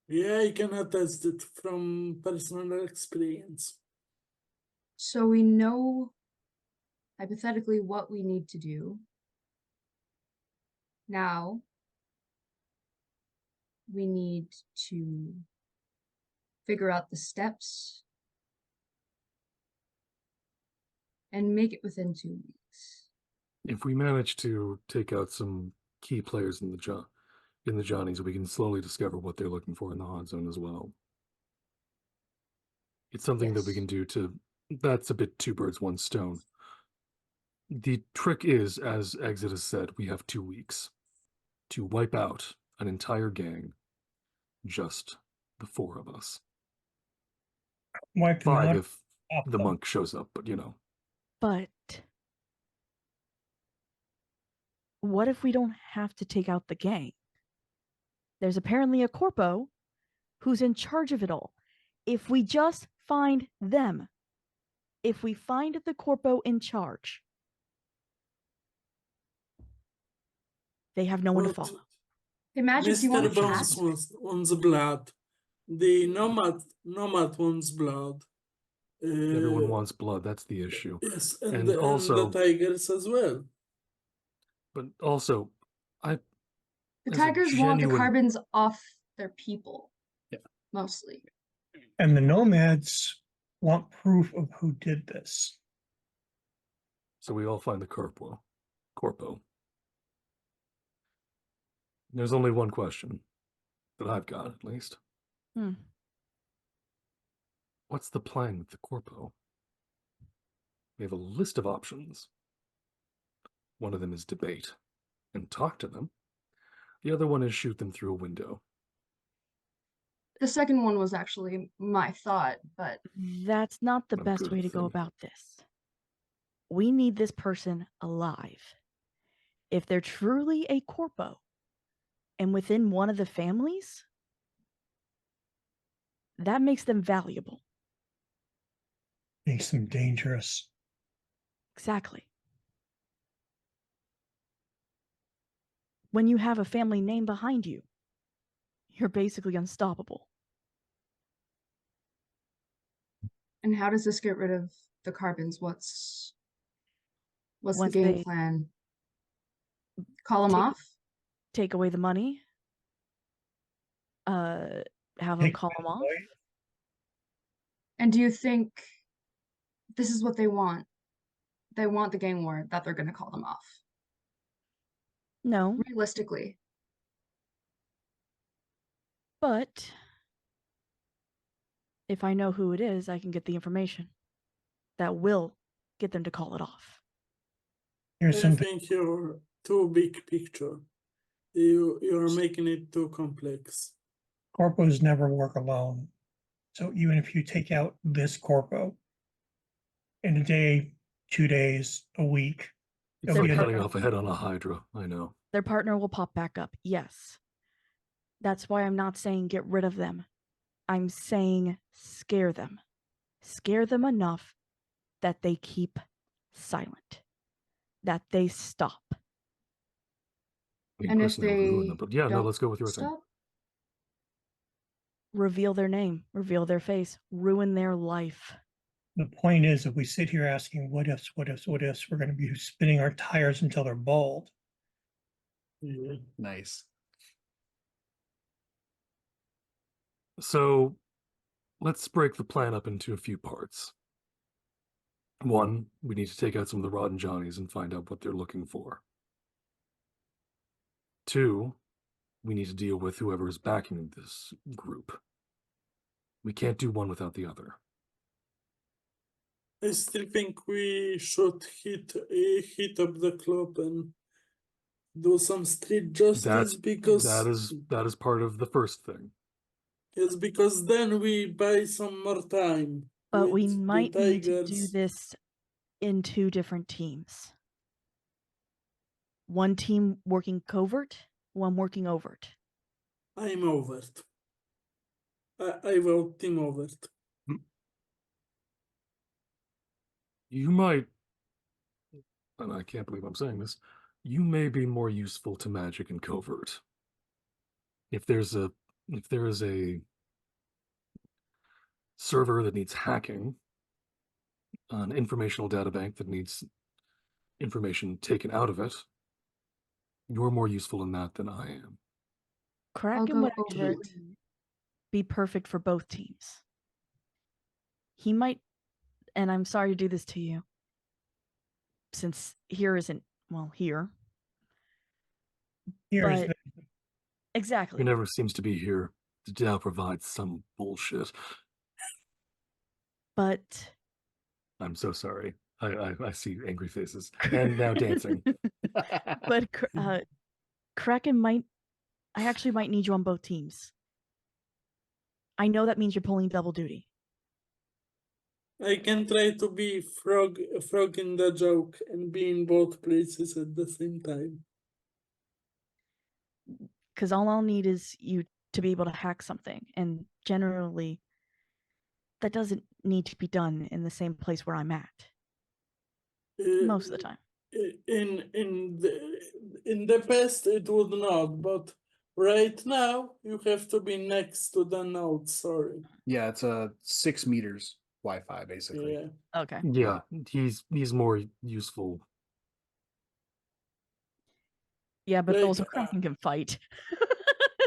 Yeah, I can attest it from personal experience. So we know hypothetically what we need to do. Now we need to figure out the steps and make it within 2 weeks. If we manage to take out some key players in the Johnnies, we can slowly discover what they're looking for in the hot zone as well. It's something that we Yes. can do to. That's a bit two birds, one stone. The trick is, as Exodus said, we have 2 weeks to wipe out an entire gang, just the 4 of us. Wipe them 5 out, if off the them. monk shows up, but you know. But what if we don't have to take out the gang? There's apparently a corpo who's in charge of it all. If we just find them, if we find the corpo in charge, they have no one to But follow. Hey, Magic, do you want Mr. to chat? Bones wants blood. The nomad wants blood. Everyone wants blood. That's the issue. Yes, And the also- tigers as well. But also, The as a tigers want the genuine- carbons off their people. Yeah. Mostly. And the nomads want proof of who did this. so we all find the corpo. There's only one question that I've got, at least. Hmm. What's the plan with the corpo? We have a list of options. One of them is debate and talk to them. The other one is shoot them through a window. The second one was actually my thought, but That's not the Oh, best good way to go thing. about this. We need this person alive. If they're truly a corpo and within one of the families, that makes them valuable. Makes them dangerous. Exactly. When you have a family name behind you, you're basically unstoppable. and how does this get rid of the carbons? What's the Once game they plan? Call them take- off? Take away the money, have them Take call them them off. away. And do you think this is what they want? They want the gang war that they're going to call them off. No, Realistically. but if I know who it is, I can get the information that will get them to call it off. Here's I something. think you're too big picture. You're making it too complex. Corpos never work alone. So even if you take out this corpo in a day, 2 days, a week, It's It'll like be cutting another- off a head on a hydra. I know. Their partner will pop back up. Yes. That's why I'm not saying get rid of them. I'm saying scare them. Scare them enough that they keep silent. That they stop. I mean, And if personally, I would ruin they them, but yeah, no, don't let's go with your thing. Stop. Reveal their name, reveal their face, ruin their life. the point is, if we sit here asking what ifs, what ifs, what ifs, we're going to be spinning our tires until they're bald. Yeah. Nice. So let's break the plan up into a few parts. One, we need to take out some of the Rotten Johnnies and find out what they're looking for. Two, we need to deal with whoever is backing this group. We can't do one without the other. I still think we should hit up the club and do some street justice because that is part of the first thing. yes, because then we buy some more time. But we with the might need to do Tigers. this in 2 different teams. One team working covert, one working overt. I'm overt. I vote team overt. You might, and I can't believe I'm saying this, you may be more useful to Magic and Covert. If there is a server that needs hacking, an informational databank that needs information taken out of it, you're more useful in that than I am. Kraken go would overt. actually be perfect for both teams. He might, and I'm sorry to do this to you, since here isn't, well, here. Here's But the, exactly. Who never seems to be here to now provide some bullshit. But I'm so sorry. I see angry faces and now dancing. but Kraken might, I actually might need you on both teams. I know that means you're pulling double duty. I can try to be frog in the joke and be in both places at the same time. because all I'll need is you to be able to hack something, and generally, that doesn't need to be done in the same place where I'm at most of the time. In the past it would not, but right now you have to be next to the node. Sorry. Yeah, it's a 6 meters Wi-Fi basically. Yeah. Okay. Yeah, he's more useful. Yeah, but Like, also Kraken can fight.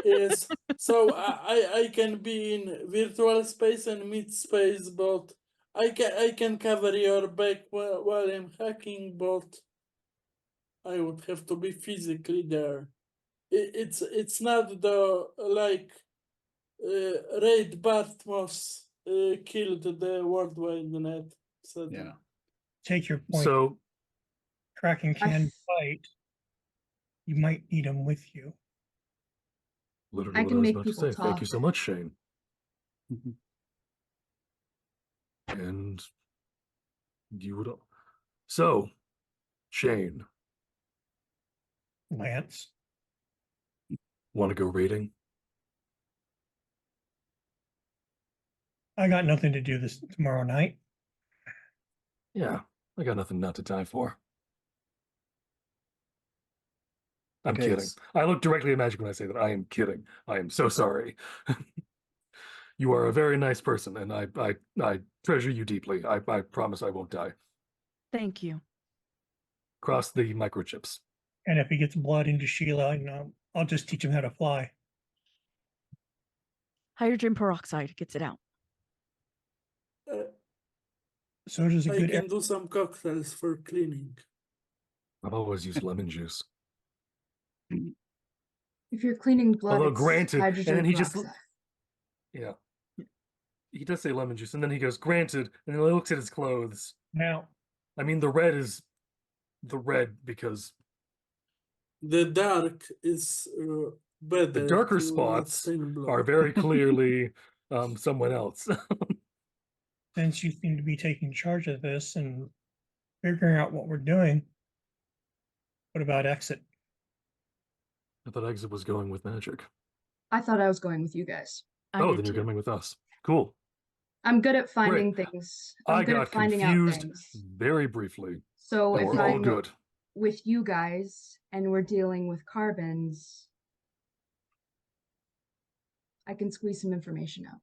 Yes. So I can be in virtual space and mid space, but I can cover your back while I'm hacking, but I would have to be physically there. It's not the like Raid Bartmos killed the World Wide Net. So Yeah. Take your point. So Kraken I can f- fight. You might need him with you. literally I what can I was make about to people say. Thank you talk. so much, Shane. Mhm. And you would. So, Shane, Lance. want to go raiding? I got nothing to do this tomorrow night. Yeah, I got nothing not to die for. I'm Okay, kidding. I look directly at Magic when I say that. I am kidding. I am so sorry. You are a very nice person, and I treasure you deeply. I promise I won't die. Thank you. Cross the microchips. And if he gets blood into Sheila, I'll just teach him how to fly. Hydrogen peroxide gets it out. So does a I good can do some cocktails for cleaning. I've always used lemon juice. If you're cleaning blood, Although it's granted, and hydrogen then he just peroxide. yeah, he does say lemon juice, and then he goes granted, and then he looks at his clothes. now. I mean, the red is the red because The dark is better. the darker to not spots stain blood. are very clearly someone else. Since you seem to be taking charge of this and figuring out what we're doing, what about exit? I thought Exit was going with Magic. I thought I was going with you guys. I Oh, did then you're too. coming with us. Cool. I'm good at finding things. I'm I good got at finding out confused things. very briefly. So But if we're all I'm good. with you guys and we're dealing with carbons, I can squeeze some information out.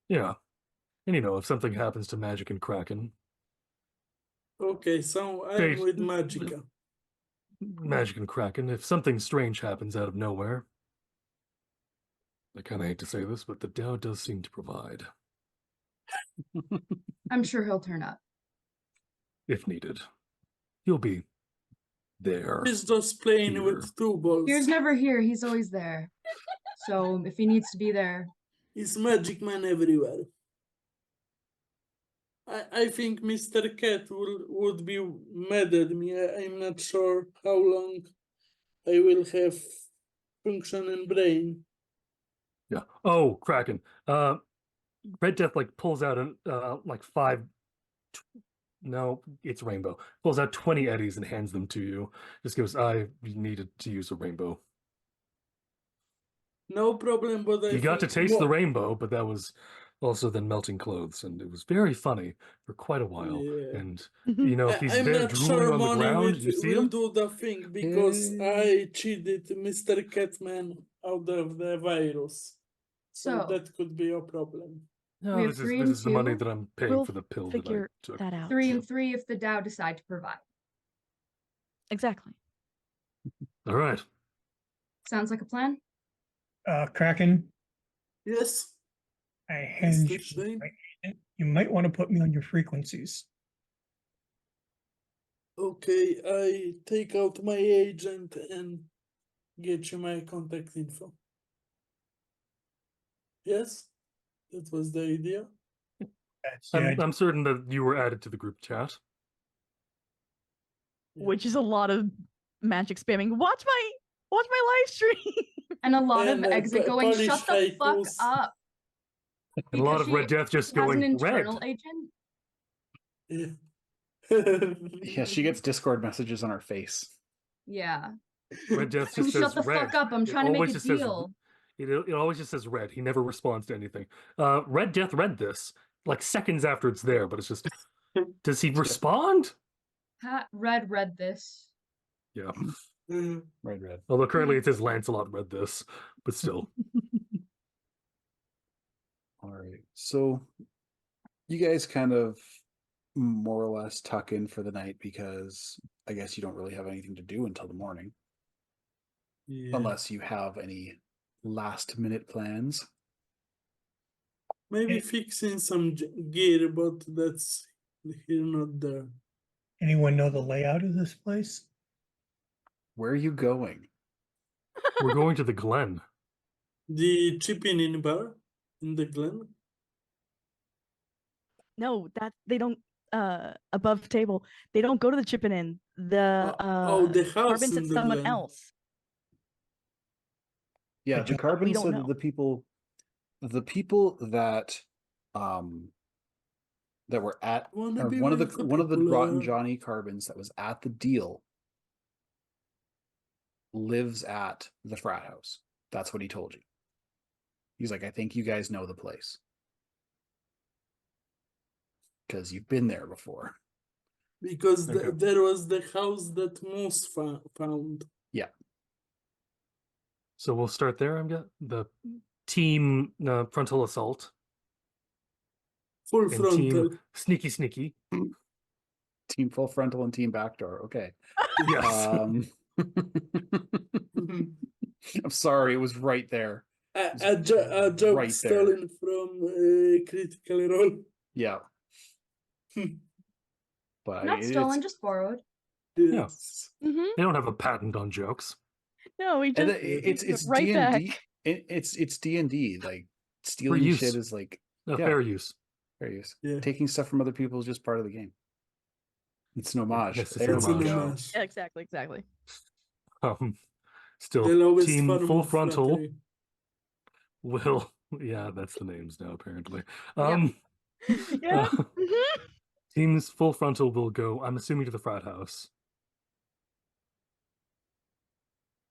Yeah. And if something happens to Magic and Kraken, Okay, so I'm They- with Magica. Magic and Kraken, if something strange happens out of nowhere, I kind of hate to say this, but the Tao does seem to provide, I'm sure he'll turn up. if needed. He'll be there. He's just playing Here. with two balls. He's never here, he's always there. So if he needs to be there, He's Magic Man everywhere. I think Mr. Cat would be mad at me. I'm not sure how long I will have function and brain. Yeah. Oh, Kraken. Red Death pulls out an five. No, it's Rainbow. Pulls out 20 eddies and hands them to you. Just goes, I needed to use a rainbow. No problem, but You got to taste the rainbow, but that was also then melting clothes, and it was very funny for quite a while. Yeah. And if he's I'm there not drooling sure on the money ground, you see will him. do the thing because I cheated Mr. Catman out of the virus. So So- that could be a problem. No, we have this three is and the money two. that I'm paying We'll for the pill that I figure took. that out. 3 and 3 if the Dow decide to provide. Exactly. All right. Sounds like a plan? Kraken, Yes. I hand Mr. you Shane? my agent. You might want to put me on your frequencies. Okay, I take out my agent and get you my contact info. Yes? That was the idea. That's the idea. I'm certain that you were added to the group chat. Yeah. Which is a lot of magic spamming. Watch my live stream. And a lot And, of exit going, Polish shut the fuck haikus. up. And a lot Because of Red she Death just has going an internal red. agent. Yeah. Yeah, she gets Discord messages on her face. Yeah. Red Death just Shut says the red. fuck up! I'm It trying to make always a just says deal. it always just says red. He never responds to anything. Red Death read this like seconds after it's there, but it's just does he respond? Read this. Yeah. Red. Although currently it says Lancelot read this, but still. All right. So you guys kind of more or less tuck in for the night because I guess you don't really have anything to do until the morning. Yeah. Unless you have any last minute plans. Maybe fixing some gear, but that's here not there. Anyone know the layout of this place? Where are you going? We're going to the Glen. The chipping in bar in the glen. No, that they don't. Above table, they don't go to the chipping in. The The house carbon in sent the someone glen. else. Yeah, But the carbon we don't said know. that the people that that were at Wanna or be one of with the one of the people, Rotten Johnny carbons that was at the deal lives at the frat house. That's what he told you. He's like, I think you guys know the place. Because you've been there before. because Okay. there was the house that Moose found. Yeah. So we'll start there. I'm got the team frontal assault Full and frontal. team sneaky. Team full frontal and team backdoor. Okay. Yes. I'm sorry, it was right there. A joke right there. stolen from Critical Role. Yeah. But Not stolen, just borrowed. Yes. Mm-hmm. They don't have a patent on jokes. No, we just it's right D&D. back. It's D&D. Like For stealing use. shit is like No, Yeah. fair use. fair use. Yeah. Taking stuff from other people is just part of the game. It's an homage. Yes, it's There an It's we an homage. go. homage. Yeah, exactly. Still, The lowest team form full of frontal flattery. will. Yeah, that's the names now. Apparently. Yeah. uh, Mhm. team's full frontal will go. I'm assuming to the frat house,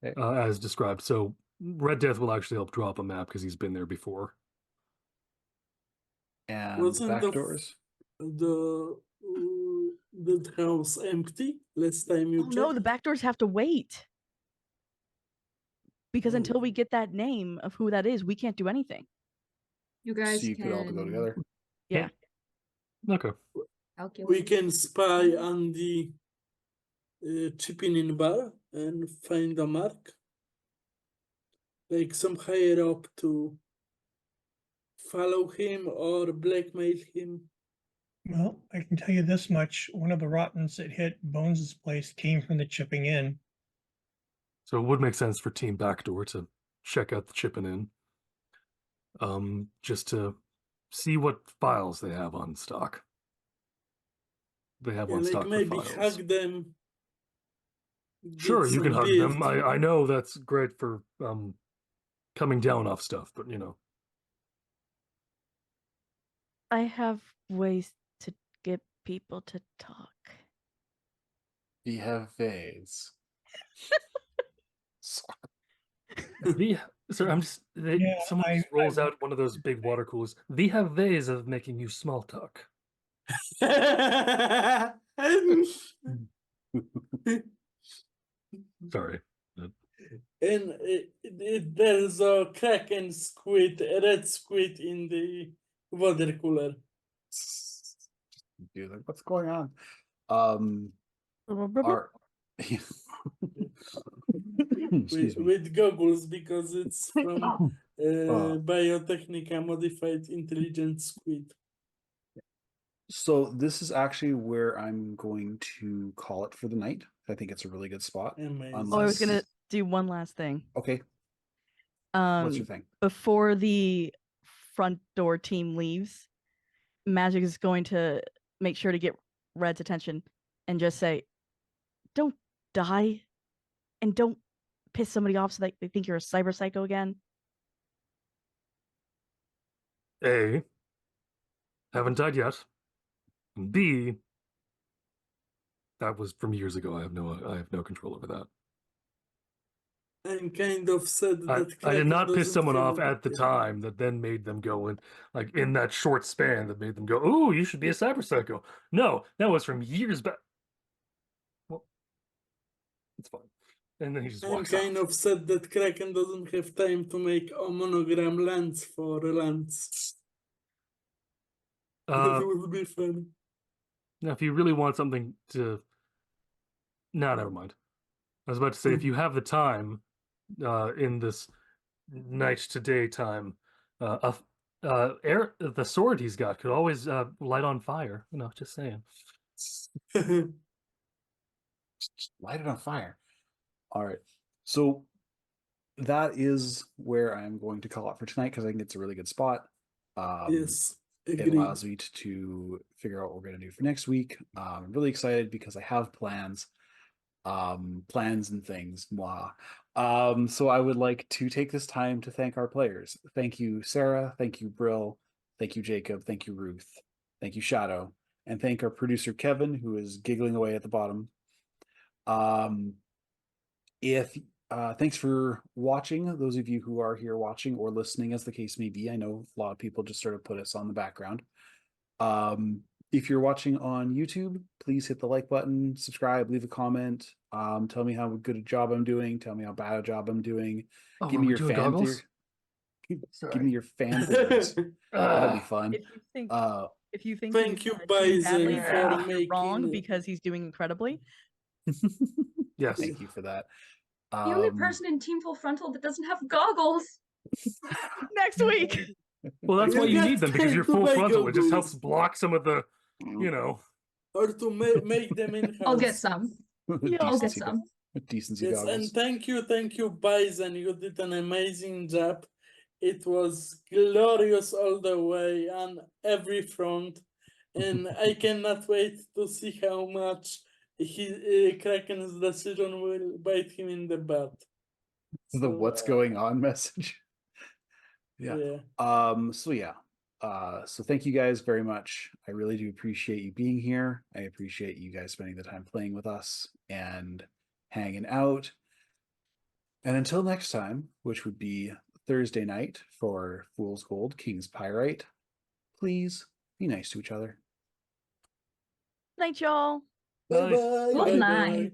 Okay. as described. So Red Death will actually help drop a map because he's been there before. And Wasn't back doors. the house empty last time you Oh no, checked? the back doors have to wait. Because until we Oh. get that name of who that is, we can't do anything. You guys So you can could all go together. Yeah. Okay. calculate. We can spy on the chipping in bar and find a mark. Like some higher up to follow him or blackmail him. Well, I can tell you this much. One of the rottens that hit Bones' place came from the chipping in. So it would make sense for Team Backdoor to check out the chipping in. Just to see what files they have on stock. They have Yeah, on like stock maybe for files. hug them. Sure, get you can some hug beer. them. I know that's great for coming down off stuff, but I have ways to get people to talk. We have vase. Sir, I'm just Yeah, someone just rolls out one of those big water coolers. We have ways of making you small talk. Sorry. And there's a Kraken squid, a red squid in the water cooler. Dude, like, what's going on? Our excuse me. With goggles because it's from Oh. Biotechnica modified intelligent squid. So this is actually where I'm going to call it for the night. I think it's a really good spot. Amazing. Oh, I was gonna Unless- do one last thing. Okay, what's your Um, thing? before the front door team leaves, Magic is going to make sure to get Red's attention and just say, "Don't die, and don't piss somebody off so that they think you're a cyber psycho again." A, haven't died yet. And B, that was from years ago. I have no control over that. and kind of said I that did Kraken not piss doesn't someone feel off at the yeah. time that then made them go and like in that short span that made them go, "Oh, you should be a cyber psycho." No, that was from years back. Well, it's fine. And then he just And walks kind off. of said that Kraken doesn't have time to make a monogram lens for Lance. It would be fun. Now, if you really want something to, no, never mind. I was about to say if you have the time, in this night to day time, the sword he's got could always light on fire. You know, just saying. Just light it on fire. All right. So that is where I'm going to call it for tonight because I think it's a really good spot. Yes, It agreed. allows me to figure out what we're going to do for next week. I'm really excited because I have plans and things. Blah. So I would like to take this time to thank our players. Thank you, Sarah. Thank you, Brill. Thank you, Jacob. Thank you, Ruth. Thank you, Shadow. And thank our producer, Kevin, who is giggling away at the bottom. If thanks for watching, those of you who are here watching or listening, as the case may be. I know a lot of people just sort of put us on the background. If you're watching on YouTube, please hit the like button, subscribe, leave a comment. Tell me how good a job I'm doing. Tell me how bad a job I'm doing. Oh, Give are me we your doing fan goggles? Give me your fan theories. That'd be fun. If you think Thank he's you, doing badly, Bison, for then you're wrong making- because he's doing incredibly. Yes. Thank you for that. The only person in Team Full Frontal that doesn't have goggles. Next week. Well, that's why You you get need them because paid you're to full make frontal. It just goggles. helps block some of the, you know. or to make them in I'll get some. I'll get Decency, some. decency Yes, goggles. and thank you, Bison. You did an amazing job. It was glorious all the way on every front, and I cannot wait to see how much Kraken's decision will bite him in the butt. The So, what's going on message. Yeah. So thank you guys very much. I really do appreciate you being here. I appreciate you guys spending the time playing with us and hanging out. And until next time, which would be Thursday night for Fool's Gold, King's Pyrite, please be nice to each other. Night, y'all. bye Nice. bye. Good night.